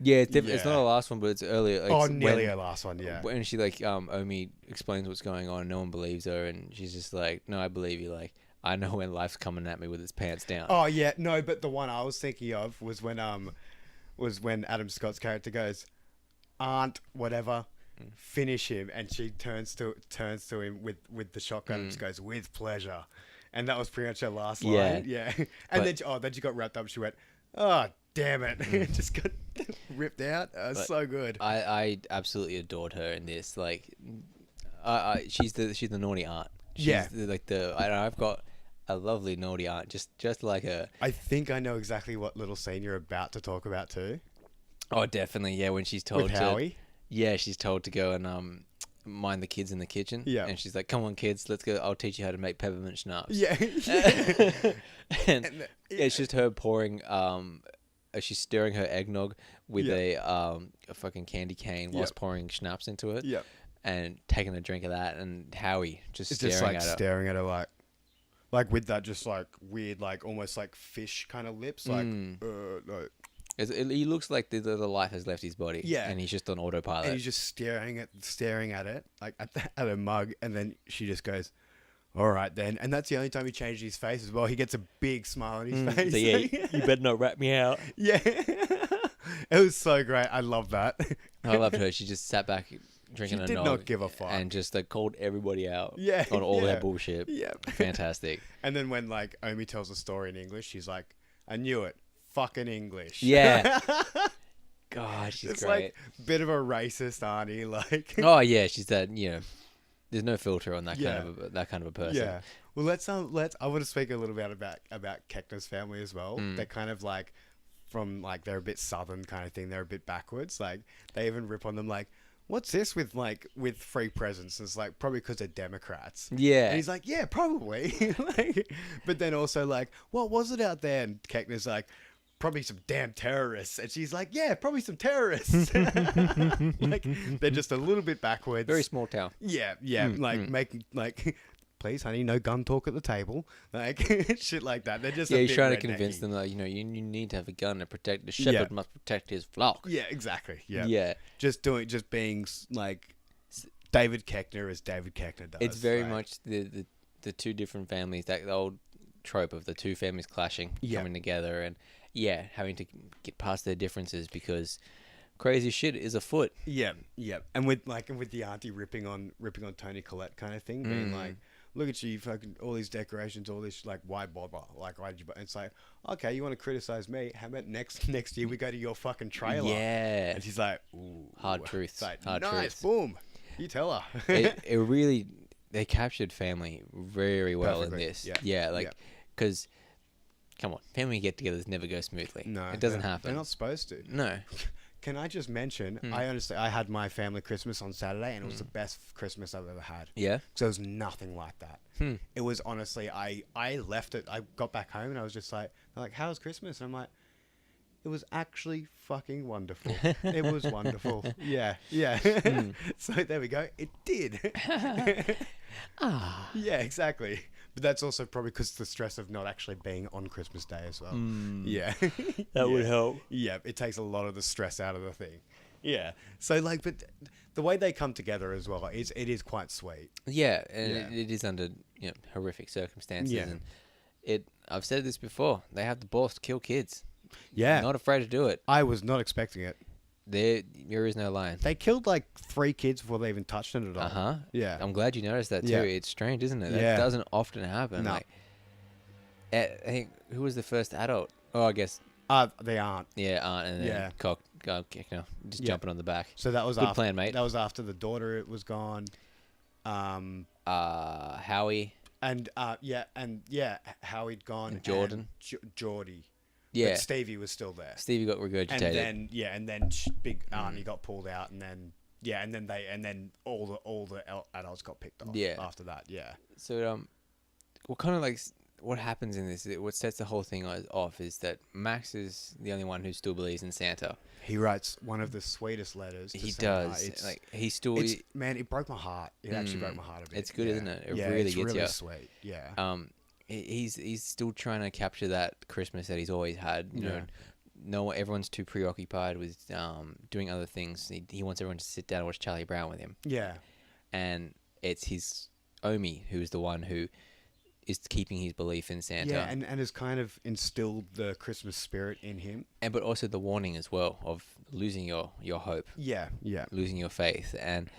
Yeah, it's not Yeah. the last one, but it's earlier. Like, Nearly her last one. Yeah. When she Omi explains what's going on, no one believes her, and she's just like, "No, I believe you." Like, I know when life's coming at me with its pants down. Oh yeah, no, but the one I was thinking of was when Adam Scott's character goes, "Aunt, whatever, finish him," and she turns to him with the shotgun and just goes, "With pleasure," and that was pretty much her last line. Yeah, and then she got wrapped up. She went, "Oh damn it!" Just got ripped out. So good. I absolutely adored her in this. Like, she's the naughty aunt. She's Yeah. I've got a lovely naughty aunt, just like her. I think I know exactly what little scene you're about to talk about too. Oh, definitely. Yeah, when she's told With Howie. Yeah, she's told to go and mind the kids in the kitchen. Yeah. And she's like, "Come on, kids, let's go. I'll teach you how to make peppermint schnapps." Yeah. and it's just her pouring. She's stirring her eggnog with a fucking candy cane whilst pouring schnapps into it. Yeah. And taking a drink of that, and Howie just It's staring just like at her. staring at her like with that just like weird like almost like fish kind of lips like no. He looks like the life has left his body. Yeah. And he's just on autopilot. And he's just staring at it like at her mug, and then she just goes, "All right then," and that's the only time he changed his face as well. He gets a big smile on his face. So yeah, you better not rat me out. Yeah. It was so great. I love that. I loved her. She just sat back drinking She a did nog not give a fuck. and just called everybody out. Yeah, on all yeah. their bullshit. Yeah. Fantastic. And then when like Omi tells a story in English, she's like, "I knew it. Fucking English." Yeah. God, she's It's great. like bit of a racist auntie, like. Oh yeah, she's that. There's no filter on that Yeah. kind of a person. Yeah. Well, let's. I want to speak a little bit about Keckner's family as well. They're kind of like from like they're a bit southern kind of thing. They're a bit backwards. Like they even rip on them like, what's this with free presents? And it's like probably because they're Democrats. Yeah. And he's like, yeah, probably. Like, but then also like, what was it out there? And Keckner's like, probably some damn terrorists. And she's like, yeah, probably some terrorists. Like they're just a little bit backwards. Very small town. Yeah, making like, please, honey, no gun talk at the table, like shit like that. They're just Yeah, a he's bit trying to rednecky. convince them that you need to have a gun to protect the shepherd. Must protect his flock. Yeah, exactly. Yeah, Yeah. Just being like David Keckner as David Keckner does. It's very much the two different families, that old trope of the two families clashing, coming together, and having to get past their differences because crazy shit is afoot. Yeah, and with the auntie ripping on Tony Collette kind of thing, being like, look at you, fucking all these decorations, all this, like, why bother? Like, why did you? And it's like, okay, you want to criticize me? How about next year we go to your fucking trailer? Yeah. And she's like, ooh, Hard truths. It's like, Hard nice, truths. boom. You tell her. it really, they captured family very well Perfectly. in this. Yeah. Because, come on, family get-togethers never go smoothly. No, it doesn't happen. They're not supposed to. No. Can I just mention? I had my family Christmas on Saturday, and it was the best Christmas I've ever had. Yeah. So there was nothing like that. It was honestly, I left it. I got back home and I was just like, they're like, how was Christmas? And I'm like, it was actually fucking wonderful. It was wonderful. Yeah. So there we go. It did. Yeah, exactly. But that's also probably because the stress of not actually being on Christmas Day as well. Yeah. That would help. Yeah, it takes a lot of the stress out of the thing. Yeah. So like, but the way they come together as well is quite sweet. Yeah, and it is under horrific circumstances. Yeah. And I've said this before. They have the balls to kill kids. Yeah. Not afraid to do it. I was not expecting it. There is no line. They killed like 3 kids before they even touched it at all. Yeah. I'm glad you noticed that too. Yeah. It's strange, isn't it? Yeah. That doesn't often happen. No. Like, I think who was the first adult? Oh, I guess They aren't. aunt, and then Yeah. cock, just jumping on the back. So that was Good plan, mate. That was after the daughter was gone. Howie. And Howie'd gone. And Jordan. And Geordie. Yeah. But Stevie was still there. Stevie got regurgitated. And then big Arnie got pulled out, and then all the adults got picked off. Yeah. After that, yeah. So what kind of like what happens in this? What sets the whole thing off is that Max is the only one who still believes in Santa. He writes one of the sweetest letters. To He Santa. does. Like he still. Man, it broke my heart. It actually broke my heart a bit. It's good, isn't it? It yeah, really it's gets really you. sweet. Yeah. He's still trying to capture that Christmas that he's always had. You know, no, everyone's too preoccupied with doing other things. He wants everyone to sit down and watch Charlie Brown with him. Yeah. And it's his Omi who's the one who is keeping his belief in Santa. Yeah, and has kind of instilled the Christmas spirit in him. But also the warning as well of losing your hope. Yeah. Losing your faith. And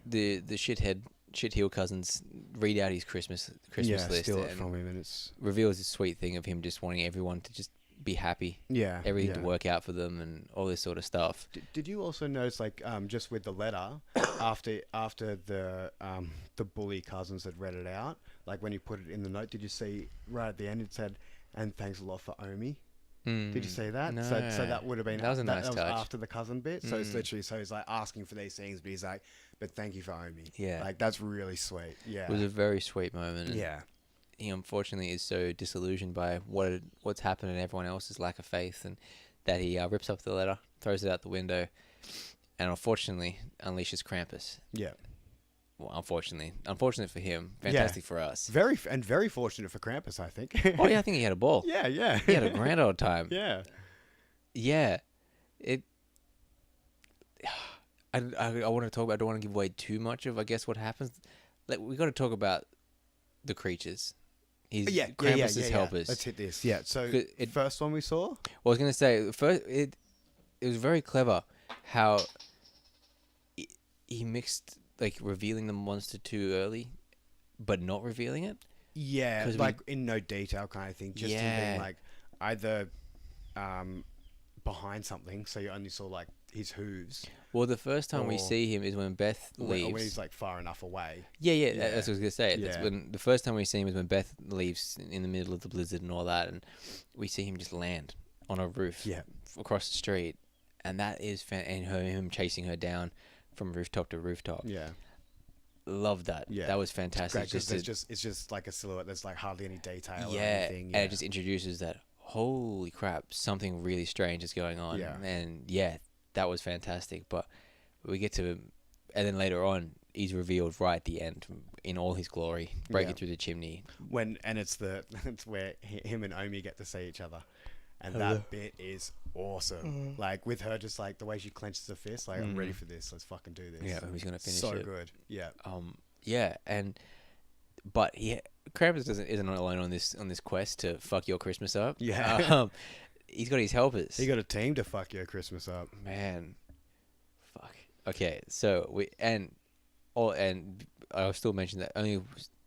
the shitheel cousins read out his Christmas list steal it and from him, and it's reveals this sweet thing of him just wanting everyone to just be happy. Everything to work out for them and all this sort of stuff. Did you also notice, like, just with the letter, after the bully cousins had read it out, like when you put it in the note, did you see right at the end it said, "And thanks a lot for Omi"? Did you see that? No. So that would have been That was a nice touch. after the cousin bit. So it's literally he's like asking for these things, but he's like, "But thank you for Omi." Yeah. Like that's really sweet. Yeah. It was a very sweet moment. And Yeah. he unfortunately is so disillusioned by what's happened and everyone else's lack of faith, and that he rips up the letter, throws it out the window, and unfortunately unleashes Krampus. Yeah. Well, unfortunate for him, fantastic for us. Very fortunate for Krampus, I think. Oh yeah, I think he had a ball. Yeah. He had a grand old time. Yeah. Yeah. I want to talk about. I don't want to give away too much of, I guess, what happens. Like, we got to talk about the creatures. Krampus's helpers. Let's hit this. Yeah. So first one we saw. Well, I was gonna say first. It was very clever how he mixed, like, revealing the monster too early, but not revealing it. Yeah, like in no detail kind of thing. Just in being like either behind something, so you only saw like his hooves. Well, the first time we Or- see him is when Beth Or leaves. when he's like far enough away. Yeah, Yeah. that's what I was gonna say. That's Yeah. when the first time we see him is when Beth leaves in the middle of the blizzard and all that, and we see him just land on a roof Yeah. across the street, and that is and him chasing her down from rooftop to rooftop. Yeah. Love that. Yeah. That was fantastic. Great, because it's just like a silhouette. There's like hardly any detail or yeah, anything. and it just introduces that. Holy crap! Something really strange is going on. Yeah. And yeah, that was fantastic. But we get to, and then later on, he's revealed right at the end in all his glory, breaking Yeah. through the chimney. it's where him and Omi get to see each other, and that bit is awesome. Like with her, just like the way she clenches her fist, like I'm ready for this. Let's fucking do this. Yeah, who's gonna finish so it? good. Yeah. Yeah, but Krampus isn't alone on this quest to fuck your Christmas up. Yeah. He's got his helpers. He got a team to fuck your Christmas up. Man, fuck. Okay, so I'll still mention that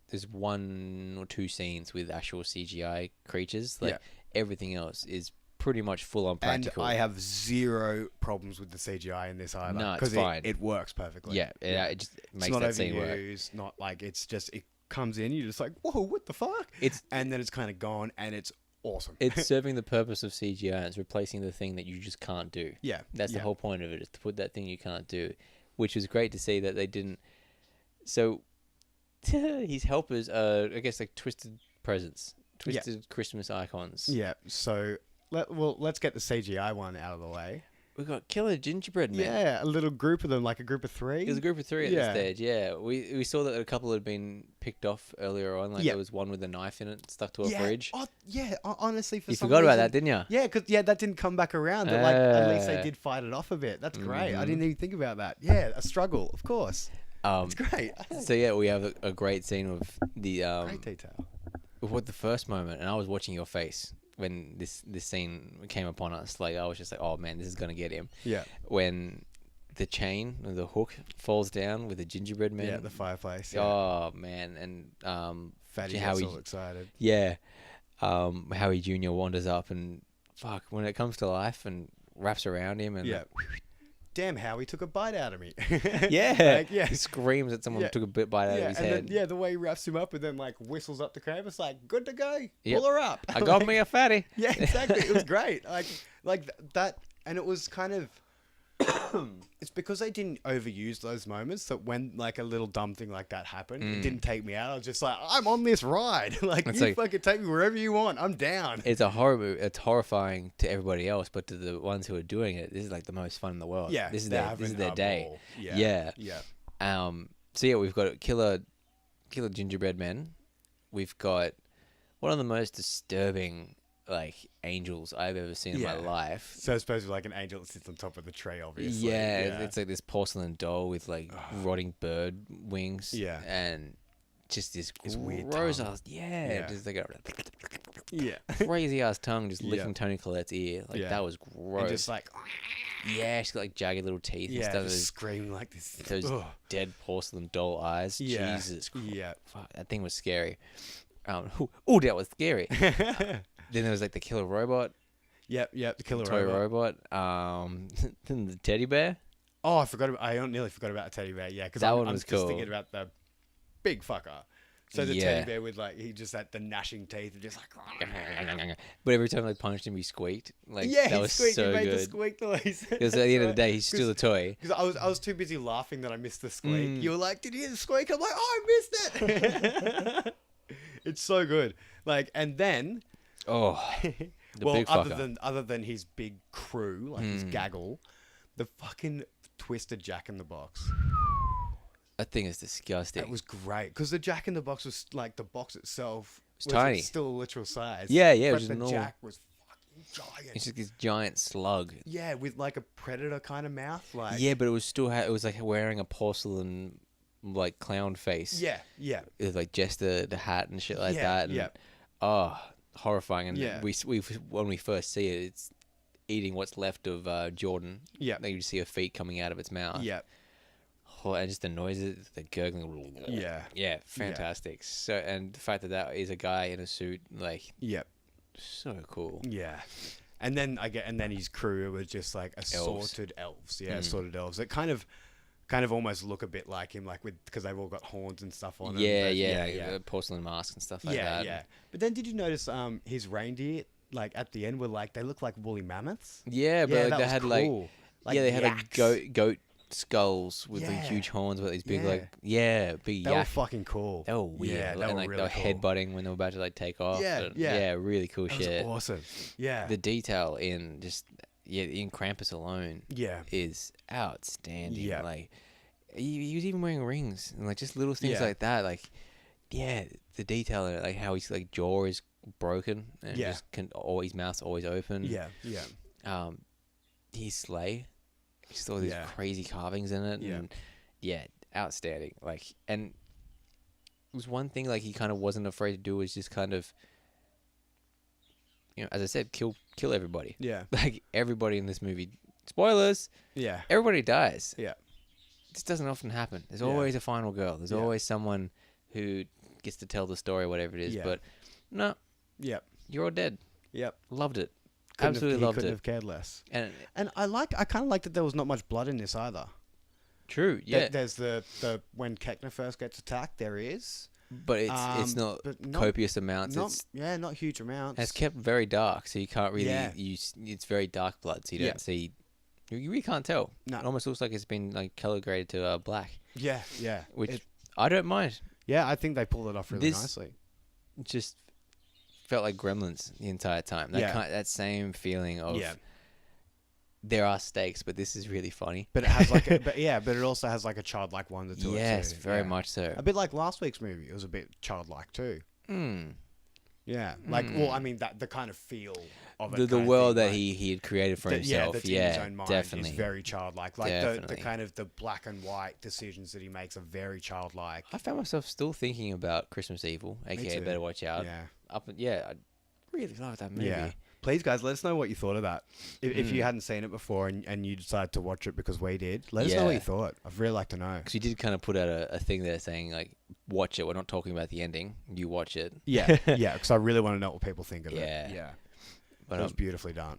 there's 1 or 2 scenes with actual CGI creatures. Like everything else is pretty much full on practical. And I have zero problems with the CGI in this either. No, it's because fine. it works perfectly. Yeah, it just makes it's not that scene work. overused. Not like it's just it comes in. You're just like, whoa, what the fuck? And then it's kind of gone, and it's awesome. It's serving the purpose of CGI. And it's replacing the thing that you just can't do. Yeah, That's the whole point of it, is to put that thing you can't do, which was great to see that they didn't. So his helpers are, I guess, like twisted presents, twisted Christmas icons. Yeah. So let's get the CGI one out of the way. We got Killer Gingerbread Man. Yeah, a little group of them, like a group of 3. It was a group of 3 at this stage. Yeah, we saw that a couple had been picked off earlier on. Like there was one with a knife in it stuck to a fridge. Oh, yeah. Honestly, You forgot about that, didn't you? Yeah, because that didn't come back around. But like at least they did fight it off a bit. That's great. I didn't even think about that. Yeah, a struggle, of course. It's great. So yeah, we have a great scene of the Great detail. what the first moment, and I was watching your face when this scene came upon us. Like I was just like, oh man, this is gonna get him. Yeah. When the chain, the hook falls down with the gingerbread man. Yeah, the fireplace. Yeah. Oh man, and Fatty how gets he all excited. yeah, Howie Jr. wanders up and fuck when it comes to life and wraps around him and Yeah. Damn, Howie took a bite out of me. yeah, Like, yeah. he screams that someone took a bite out of his and head. then, the way he wraps him up and then like whistles up the Krampus, like good to go. Yep. Pull her up. I got me a fatty. Yeah, exactly. It was great. That, and it was kind of. It's because they didn't overuse those moments that when like a little dumb thing like that happened, it didn't take me out. I was just like, I'm on this ride. Like It's you like- fucking take me wherever you want. I'm down. It's a horror movie. It's horrifying to everybody else, but to the ones who are doing it, this is like the most fun in the world. Yeah, this is they're their having a day. ball. Yeah. Yeah. So yeah, we've got killer gingerbread men. We've got one of the most disturbing like angels I've ever seen in my life. So it's supposed to be like an angel that sits on top of the tree, obviously. Yeah, it's like this porcelain doll with like rotting bird wings. Yeah. And just this weird gross tongue. ass, yeah, just like a Yeah. crazy ass tongue just Yeah. licking Tony Collette's ear. Like Yeah. that was gross. And just like, Yeah, she's got like jagged little teeth and yeah, stuff. just Those, screaming like this. those Ugh. dead porcelain doll eyes. Yeah. Jesus Christ. Yeah. Fuck, that thing was scary. Oh, that was scary. Then there was like the killer robot, Yep, the killer toy robot. robot. Then the teddy bear. Oh, I nearly forgot about the teddy bear. Yeah, because That I'm one was just cool. thinking about the big fucker. So the Yeah. teddy bear with like he just had the gnashing teeth and just like. But every time they punched him, he squeaked. Like Yeah, that he was squeaked. so He made the good. squeak noise. Because at the end of the day, he's still a toy. Because I was too busy laughing that I missed the squeak. You were like, "Did you hear the squeak?" I'm like, "Oh, I missed it." It's so good. Like, and then, Oh, the big fucker. other than his big crew, like his gaggle, the fucking twisted Jack in the Box. That thing is disgusting. That was great because the Jack in the Box was like the box itself was tiny. still a literal size. Yeah, it but was the normal. Jack was fucking giant. It's just this giant slug. Yeah, with like a predator kind of mouth. Like Yeah, but it was still it was like wearing a porcelain like clown face. yeah, yeah. It was like just the hat and shit like Yeah, that. And, yeah. Oh, horrifying! And Yeah. we when we first see it, it's eating what's left of Jordan. Yeah. Like you see her feet coming out of its mouth. Yeah, Oh, and just the noises, the gurgling. yeah, Yeah, fantastic. So, and the fact that is a guy in a suit, like, yeah, so cool. yeah. And then his crew was just like assorted elves. Yeah, assorted elves. That kind of almost look a bit like him, like because they've all got horns and stuff on them. Yeah. Porcelain masks and stuff like that. Yeah. But then did you notice his reindeer, like at the end, were like they look like woolly mammoths? Yeah, but like, they had cool. they had yaks. like goat skulls with like huge horns with these big big They yak. were fucking cool. They were weird. Yeah, and like really they were cool. headbutting when they were about to like take off. Yeah. Really cool That shit. was awesome. Yeah. The detail in in Krampus alone is outstanding. Yeah. Like he was even wearing rings and like just little things like that. Like the detail in it, like how his like jaw is broken and just his mouth's always open. His sleigh, just all these crazy carvings in it. And outstanding. Like, and it was one thing like he kind of wasn't afraid to do was just kind of, as I said, kill everybody. Yeah. Like everybody in this movie, spoilers. Yeah. Everybody dies. Yeah. This doesn't often happen. There's always a final girl. There's always someone who gets to tell the story, whatever it is. But no. Yep. You're all dead. Yep. Loved it. Couldn't Absolutely loved it. Couldn't have cared less. And I kind of like that there was not much blood in this either. True. Yeah. There's the when Keckner first gets attacked, there is. But it's not copious amounts. Not huge amounts. It's kept very dark, so you can't really use. It's very dark blood, so you don't see. You really can't tell. No. It almost looks like it's been like color graded to black. Yeah. Which I don't mind. Yeah, I think they pulled it off really nicely. Just felt like Gremlins the entire time. That same feeling of there are stakes, but this is really funny. But it has like but it also has like a childlike wonder to it too. Yes, very much so. A bit like last week's movie. It was a bit childlike too. Yeah. Like well, I mean the kind of feel of it. The world that he had created for himself. That's in his own mind definitely. is very childlike. Like the kind of the black and white decisions that he makes are very childlike. I found myself still thinking about Christmas Evil, aka Better Watch Out. Yeah. I really loved that movie. Yeah. Please, guys, let us know what you thought of that. If you hadn't seen it before and you decided to watch it because we did, let us know what you thought. I'd really like to know. Because you did kind of put out a thing there saying, like, watch it. We're not talking about the ending. You watch it. Yeah, because I really want to know what people think of it. Yeah. But it was beautifully done.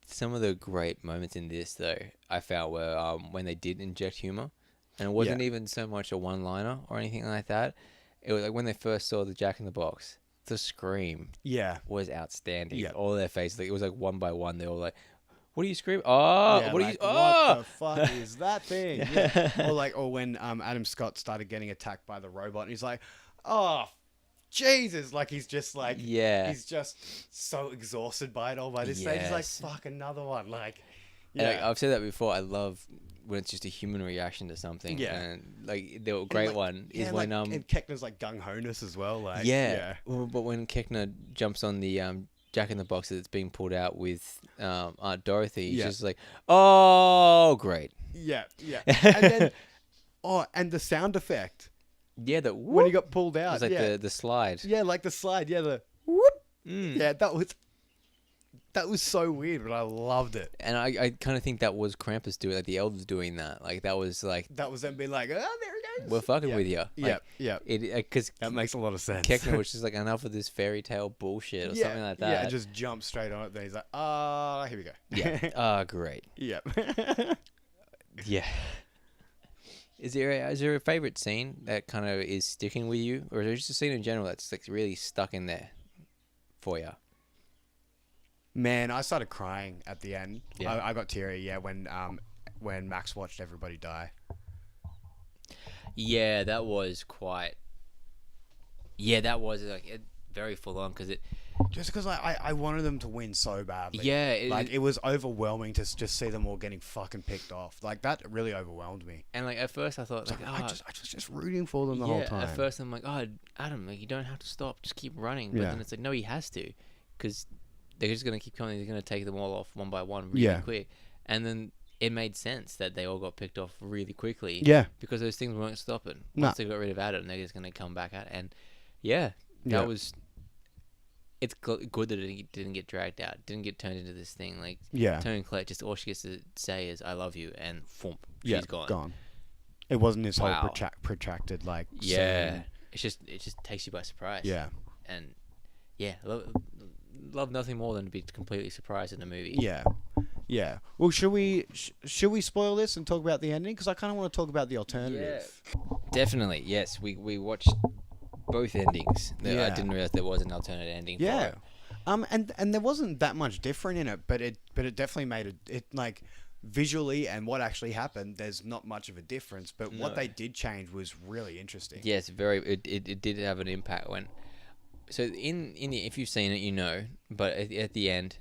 Some of the great moments in this, though, I found were when they did inject humor. And it wasn't even so much a one-liner or anything like that. It was like when they first saw the Jack in the Box. The scream was outstanding. Yeah. All their faces, like it was like one by one. They were like, "What are you screaming? Oh, what are you? What the fuck is that thing?" Or when Adam Scott started getting attacked by the robot, and he's like, "Oh, Jesus!" Like he's just like, he's just so exhausted by it all by this stage. He's like, "Fuck, another one!" Like, and I've said that before. I love when it's just a human reaction to something. Yeah. And like the great one is when and Keckner's like gung ho-ness as well. Like Well, but when Keckner jumps on the Jack in the Box that's being pulled out with Aunt Dorothy, he's just like, oh great. Yeah. And then and the sound effect. Yeah, when he got pulled out. It was like the slide. Yeah, like the slide. Yeah, the whoop. Yeah, that was so weird, but I loved it. And I kind of think that was Krampus doing, like the elves doing that. Like that was like that was them being like, oh, there he goes. We're fucking with you. Like, yeah. Because that makes a lot of sense. Keckner was just like enough of this fairy tale bullshit or something like that. Yeah, just jump straight on it. Then he's like, here we go. Yeah. Great. Yep. Yeah. Is there a favorite scene that kind of is sticking with you, or is there just a scene in general that's like really stuck in there for you? Man, I started crying at the end. Yeah. I got teary. Yeah, when Max watched everybody die. Yeah, that was quite. Yeah, that was like very full on because it. Just because I wanted them to win so badly. Yeah, it was overwhelming to just see them all getting fucking picked off. Like that really overwhelmed me. And like at first I thought like, I was just rooting for them the whole time. At first I'm like, oh Adam, like you don't have to stop, just keep running. But then it's like, no, he has to, because they're just gonna keep coming. They're gonna take them all off one by one really quick. And then it made sense that they all got picked off really quickly. Yeah, because those things weren't stopping. Once they got rid of Adam, they're just gonna come back at it. And that was. It's good that it didn't get dragged out. It didn't get turned into this thing. Like, Tony Collette, just all she gets to say is, I love you, and thump, she's gone. It wasn't this whole protracted, like... Yeah. Scene. It just takes you by surprise. Yeah. And, love nothing more than to be completely surprised in a movie. Yeah. Yeah. Well, should we spoil this and talk about the ending? Because I kind of want to talk about the alternative. Definitely, yes. We watched both endings. I Yeah. didn't realize there was an alternate ending. For Yeah. it. And there wasn't that much different in it, but it definitely made it like visually and what actually happened. There's not much of a difference, but what they did change was really interesting. Yes, it did have an impact when. So in the, if you've seen it, you know. But at the end,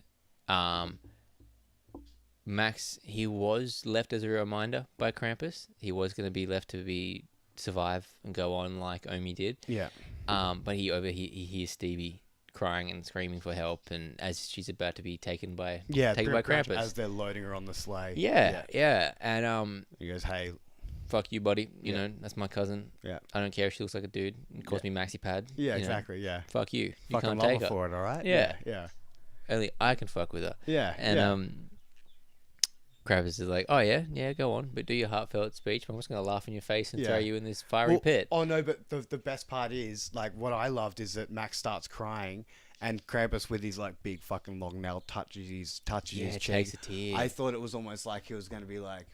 Max, he was left as a reminder by Krampus. He was going to be left to survive and go on like Omi did. Yeah. But he hears Stevie crying and screaming for help, and as she's about to be taken by Krampus as they're loading her on the sleigh. Yeah. And he goes, "Hey, fuck you, buddy. You know, that's my cousin. Yeah. I don't care if she looks like a dude. It calls me Maxi Pad. Yeah, exactly. Yeah. Fuck you. You Fucking can't love take her her for it, all right? Yeah. Yeah. Only I can fuck with her. Yeah. And Krampus is like, oh yeah, go on, but do your heartfelt speech. I'm just gonna laugh in your face and throw you in this fiery pit. Oh no, but the best part is like what I loved is that Max starts crying and Krampus with his like big fucking long nail touches his cheek. Takes a tear. I thought it was almost like he was going to be like,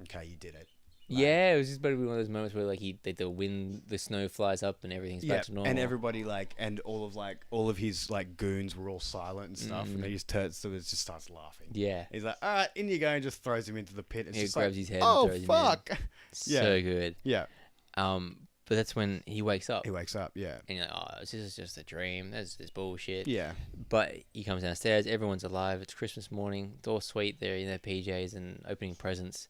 okay, you did it. Like, yeah, it was just better to be one of those moments where like the wind, the snow flies up and everything's back to normal. And everybody like, and all of his like goons were all silent and stuff, and he just turns to just starts laughing. Yeah, he's like, all right, in you go, and just throws him into the pit. It's he just grabs like, his head. Oh and throws fuck! Him in. Yeah, so good. Yeah. But that's when he wakes up. He wakes up. Yeah. And you're like, oh, this is just a dream. That's this bullshit. Yeah. But he comes downstairs. Everyone's alive. It's Christmas morning. It's all sweet. They're in their PJs and opening presents.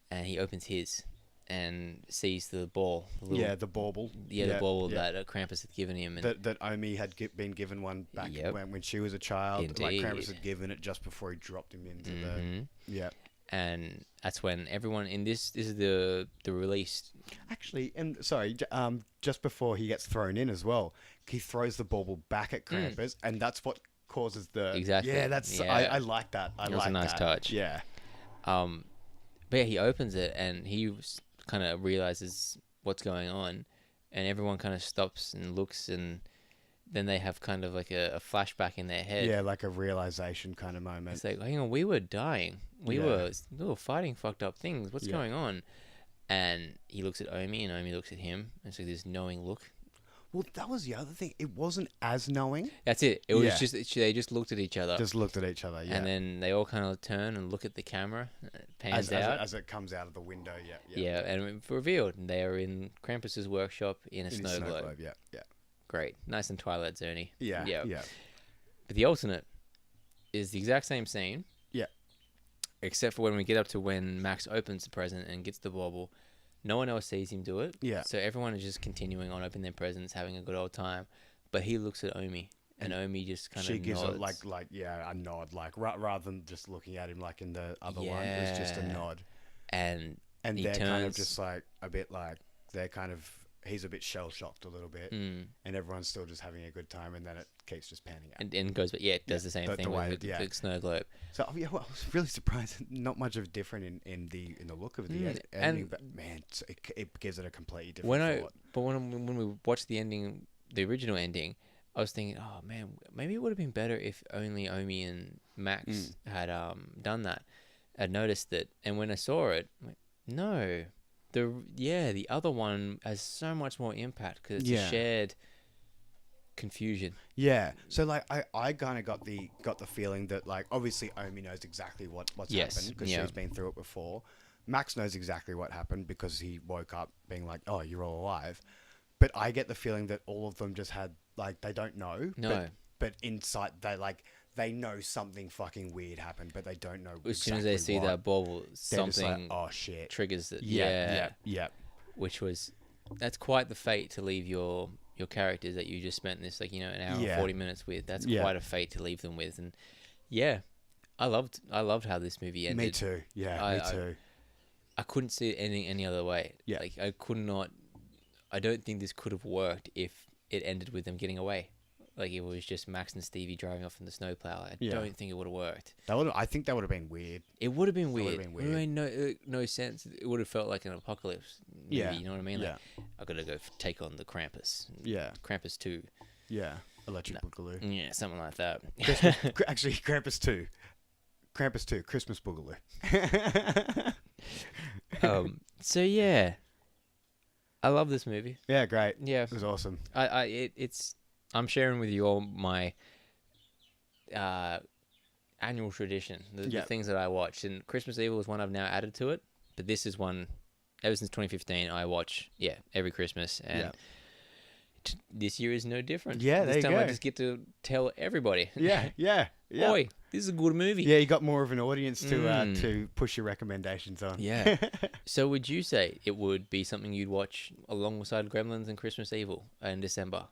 And he opens his and sees the ball. The bauble. The bauble that Krampus had given him. And that Omi had been given one back when she was a child. Indeed. Like Krampus had given it just before he dropped him into the... Yeah. And that's when everyone in this is the release. Actually, and sorry, just before he gets thrown in as well, he throws the bauble back at Krampus, and that's what causes the... Exactly. Yeah, that's... Yeah. I like that. It was a nice touch. Yeah. But yeah, he opens it, and he kind of realizes what's going on, and everyone kind of stops and looks, and then they have kind of like a flashback in their head. Yeah, like a realization kind of moment. It's like, hang on, we were dying. We were fighting fucked up things. What's going on? And he looks at Omi, and Omi looks at him. And it's like this knowing look. Well, that was the other thing. It wasn't as knowing. That's it. It was just, they just looked at each other. Just looked at each other, yeah. And then they all kind of turn and look at the camera. It pans out. As it comes out of the window, Yeah, and it's revealed. They are in Krampus's workshop in a snow globe. Yeah. Great. Nice and Twilight Zone-y. Yeah. But the alternate is the exact same scene. Yeah. Except for when we get up to when Max opens the present and gets the bauble. No one else sees him do it. Yeah. So everyone is just continuing on opening their presents, having a good old time. But he looks at Omi, and Omi just kind of nods. She gives it a nod, like rather than just looking at him like in the other one. It was just a nod. And he they're turns, kind of just like a bit like they're kind of... He's a bit shell-shocked a little bit, and everyone's still just having a good time, and then it keeps just panning out. And goes, but it does the same thing with the big snow globe. So I was really surprised. Not much of a different in the look of the ending, but man, it gives it a completely different thought. But when we watched the ending, the original ending, I was thinking, oh man, maybe it would have been better if only Omi and Max had done that. I'd noticed that, and when I saw it, I'm like, no. The other one has so much more impact because it's a shared confusion. Yeah. So like I kind of got the feeling that like obviously Omi knows exactly what's happened because she's been through it before. Max knows exactly what happened because he woke up being like, oh, you're all alive. But I get the feeling that all of them just had like they don't know. No. But inside they know something fucking weird happened, but they don't know. As soon as they see that bauble, something oh shit triggers it. Yeah. Which was, that's quite the fate to leave your characters that you just spent this an hour and 40 minutes with. That's quite a fate to leave them with, and I loved how this movie ended. Me too. Yeah, me too. I couldn't see it ending any other way. Yeah, like I could not. I don't think this could have worked if it ended with them getting away. Like it was just Max and Stevie driving off in the snowplow. I don't think it would have worked. I think that would have been weird. It would have been weird. It would have made no sense. It would have felt like an apocalypse movie, you know what I mean? Like, I got to go take on the Krampus. Yeah. Krampus 2. Yeah. Electric Boogaloo. Yeah, something like that. Actually, Krampus 2. Krampus 2, Christmas Boogaloo. So yeah, I love this movie. Yeah, great. Yeah, It was awesome. I'm sharing with you all my annual tradition, the things that I watch, and Christmas Evil is one I've now added to it. But this is one ever since 2015 I watch every Christmas, and this year is no different. Yeah, this time you go. I just get to tell everybody. Yeah. Boy, this is a good movie. Yeah, you got more of an audience to push your recommendations on. Yeah. So would you say it would be something you'd watch alongside Gremlins and Christmas Evil in December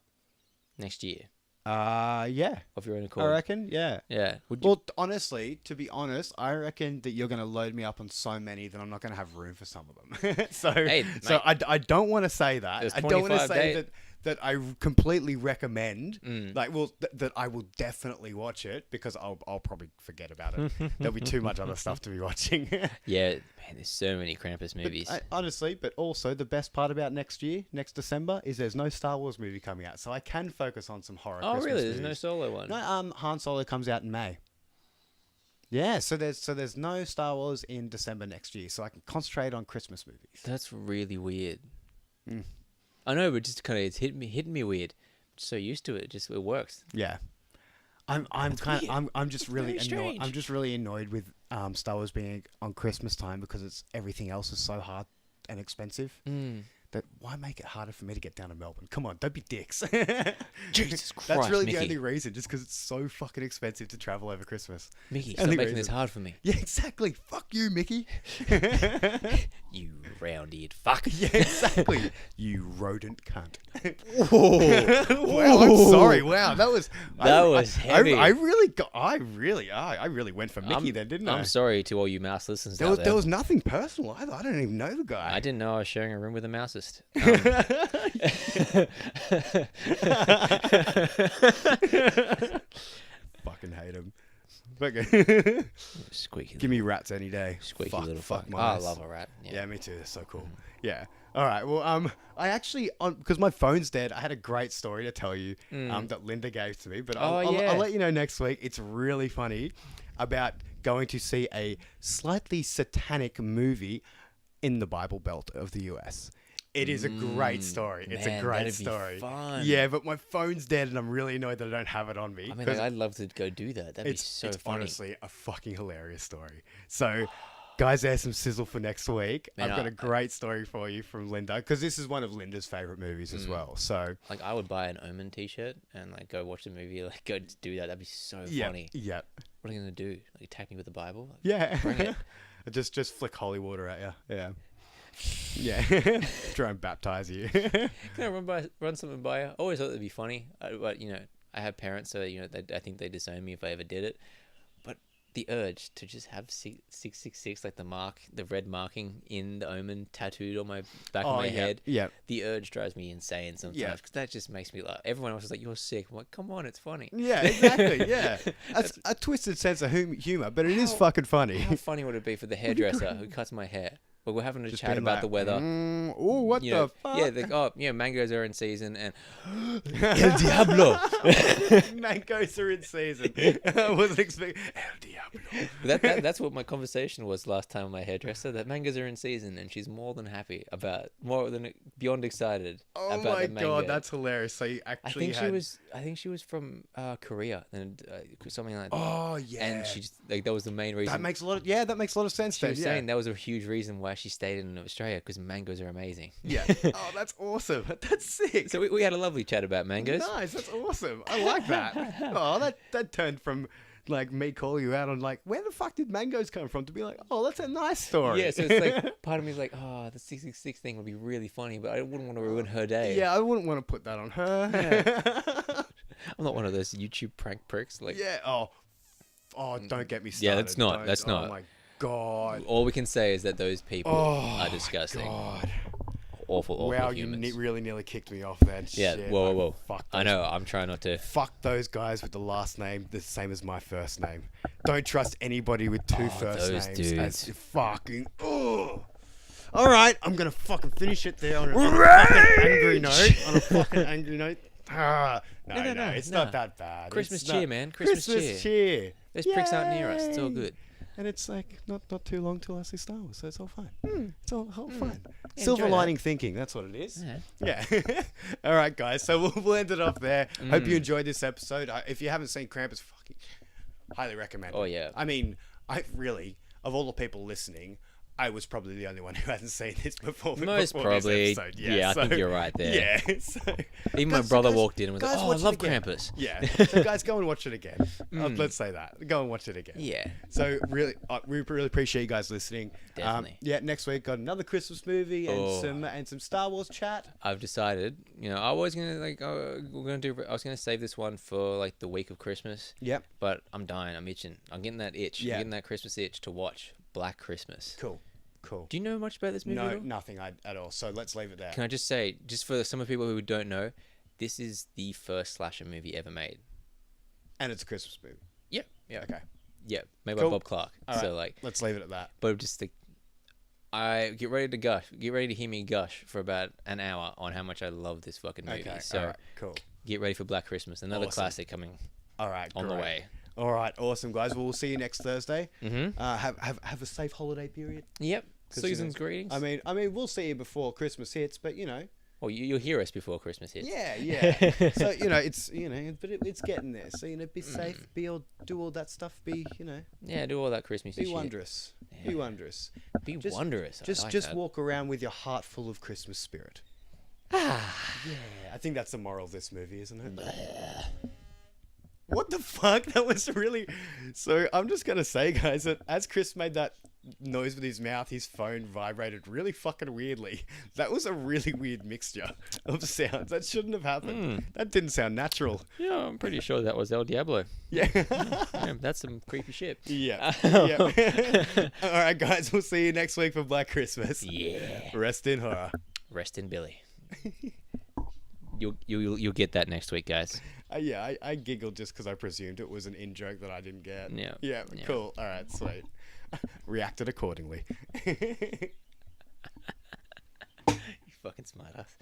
next year? Yeah. Of your own accord? I reckon, yeah. Yeah. Well, honestly, to be honest, I reckon that you're going to load me up on so many that I'm not going to have room for some of them. So I don't want to say that. I don't want to say that I completely recommend, that I will definitely watch it, because I'll probably forget about it. There'll be too much other stuff to be watching. Yeah, man, there's so many Krampus movies. But also the best part about next December, is there's no Star Wars movie coming out, so I can focus on some horror. Oh, Christmas really? movies. There's no solo one? No, Han Solo comes out in May. Yeah, so there's no Star Wars in December next year, so I can concentrate on Christmas movies. That's really weird. I know, but just kind of it's hitting me weird. I'm so used to it, it works. Yeah, I'm just really annoyed. I'm just really annoyed with Star Wars being on Christmas time, because everything else is so hard and expensive. That why make it harder for me to get down to Melbourne? Come on, don't be dicks. Jesus Christ, That's really Mickey. the only reason, just because it's so fucking expensive to travel over Christmas. Mickey, stop making this hard for me. Yeah, exactly. Fuck you, Mickey. You round-eared fuck. Yeah, exactly. You rodent cunt. Wow, I'm sorry. Wow, that was heavy. I really went for Mickey then, didn't I? I'm sorry to all you mouse listeners out there. There was nothing personal either. I don't even know the guy. I didn't know I was sharing a room with a mousist. Fucking hate him. Squeaky. Give me rats any day. Squeaky little fuck. my I ass. love a rat. Yeah, me too. They're so cool. Yeah. All right. Well, I actually, because my phone's dead, I had a great story to tell you that Linda gave to me, but I'll let you know next week. It's really funny about going to see a slightly satanic movie in the Bible Belt of the US. It is a great story. It's a great story. Fun. Yeah, but my phone's dead, and I'm really annoyed that I don't have it on me. I mean, I'd love to go do that. That'd be so it's funny. Honestly a fucking hilarious story. So, guys, there's some sizzle for next week. Man, I've got a great story for you from Linda, because this is one of Linda's favorite movies as well. So, like, I would buy an Omen T-shirt and like go watch the movie, like go do that. That'd be so funny. Yeah. What are you gonna do? Like attack me with the Bible? Like, yeah. Bring it. just flick holy water at you. Yeah. Yeah. Try and baptize you. Can I run something by you? I always thought that'd be funny. But I have parents, so I think they'd disown me if I ever did it. But the urge to just have 666, like the red marking in the Omen tattooed on my back of my head. Yeah. The urge drives me insane sometimes, because that just makes me laugh. Everyone else is like, "You're sick." I'm like, "Come on, it's funny." Yeah, exactly. Yeah, that's a twisted sense of humor, but it is fucking funny. How funny would it be for the hairdresser who cuts my hair? Well, we're having a chat about the weather. Oh, what the fuck? Yeah, mangoes are in season, and El Diablo. Mangoes are in season. I wasn't expecting El Diablo. That's what my conversation was last time with my hairdresser. That mangoes are in season, and she's more than happy beyond excited. Oh about my the mango. God, that's hilarious. So you actually I think she was from Korea and something like that. Oh yeah. And she just that was the main reason. That makes a lot of sense. She was saying that was a huge reason why she stayed in Australia, because mangoes are amazing. Yeah. Oh, that's awesome. That's sick. So we had a lovely chat about mangoes. Nice. That's awesome. I like that. Oh, that turned from like me calling you out on like, where the fuck did mangoes come from, to be like, oh, that's a nice story. Yeah. So it's like part of me is like, oh, the 666 thing would be really funny, but I wouldn't want to ruin her day. Yeah, I wouldn't want to put that on her. Yeah. I'm not one of those YouTube prank pricks. Like. Yeah. Oh, don't get me started. Yeah, that's not. That's not. Oh my God. All we can say is that those people are disgusting. God. Awful wow, humans. You really nearly kicked me off then. Yeah, Shit, whoa. Fuck I know, I'm trying not to. Fuck those guys with the last name the same as my first name. Don't trust anybody with two first those names. dudes. As fucking. All right, I'm gonna fucking finish it there on a fucking angry note. No, No, it's no. not that bad. Christmas It's cheer, not- man. Christmas cheer. Those pricks aren't near us. It's all Yay! good. And it's like not too long till I see Star Wars, so it's all fine. It's all fine. Yeah, Silver enjoy lining thinking, that's what it is. Yeah. Yeah. All right, guys. So we'll end it off there. Hope Mm. you enjoyed this episode. If you haven't seen Krampus, fucking highly recommend it. Oh, yeah. I mean, of all the people listening, I was probably the only one who hadn't seen this before. Most before probably. This episode. Yeah, I think you're right there. Yeah. So, Even my guys- brother guys- walked in and was like, guys, "Oh, I watch it love again." Krampus." Yeah. So guys, go and watch it again. Let's say that. Go and watch it again. Yeah. So really, we really appreciate you guys listening. Definitely. Yeah. Next week got another Christmas movie and Oh. some Star Wars chat. I've decided, I was gonna I was gonna save this one for like the week of Christmas. Yep. But I'm dying. I'm itching. I'm getting that itch. Yeah. I'm getting that Christmas itch to watch Black Christmas. Cool. Do you know much about this movie? No, at all? nothing at all. So let's leave it there. Can I just say, just for some of the people who don't know, this is the first slasher movie ever made. And it's a Christmas movie. Yep. Yeah. Okay. Yeah. Made Cool. by Bob Clark. All So right. like, Let's leave it at that. but just I get ready to gush. Get ready to hear me gush for about an hour on how much I love this fucking movie. Okay. So all right. Cool. get ready for Black Christmas, another Awesome. classic coming All right. on the great. way. All right. Awesome, guys. Well, we'll see you next Thursday. Mm-hmm. Have a safe holiday period. Yep. 'Cause, Season's greetings. I mean, we'll see you before Christmas hits, but Well, you'll hear us before Christmas hits. yeah. So it's but it's getting there. So be safe, do all that stuff. Yeah, do all that Christmas Be shit. wondrous. Yeah. Be wondrous. Be Just- wondrous. I like Just that. walk around with your heart full of Christmas spirit. Ah. Yeah, I think that's the moral of this movie, isn't it? What the fuck? That was really... So I'm just going to say, guys, that as Chris made that noise with his mouth, his phone vibrated really fucking weirdly. That was a really weird mixture of sounds. That shouldn't have happened. That didn't sound natural. Yeah, I'm pretty sure that was El Diablo. Yeah. Damn, that's some creepy shit. Yeah. Yeah. All right, guys, we'll see you next week for Black Christmas. Yeah. Rest in horror. Rest in Billy. You'll get that next week, guys. Yeah, I giggled just because I presumed it was an in-joke that I didn't get. Yeah. Yeah, Yeah. cool. All right, sweet. Reacted accordingly. You fucking smartass.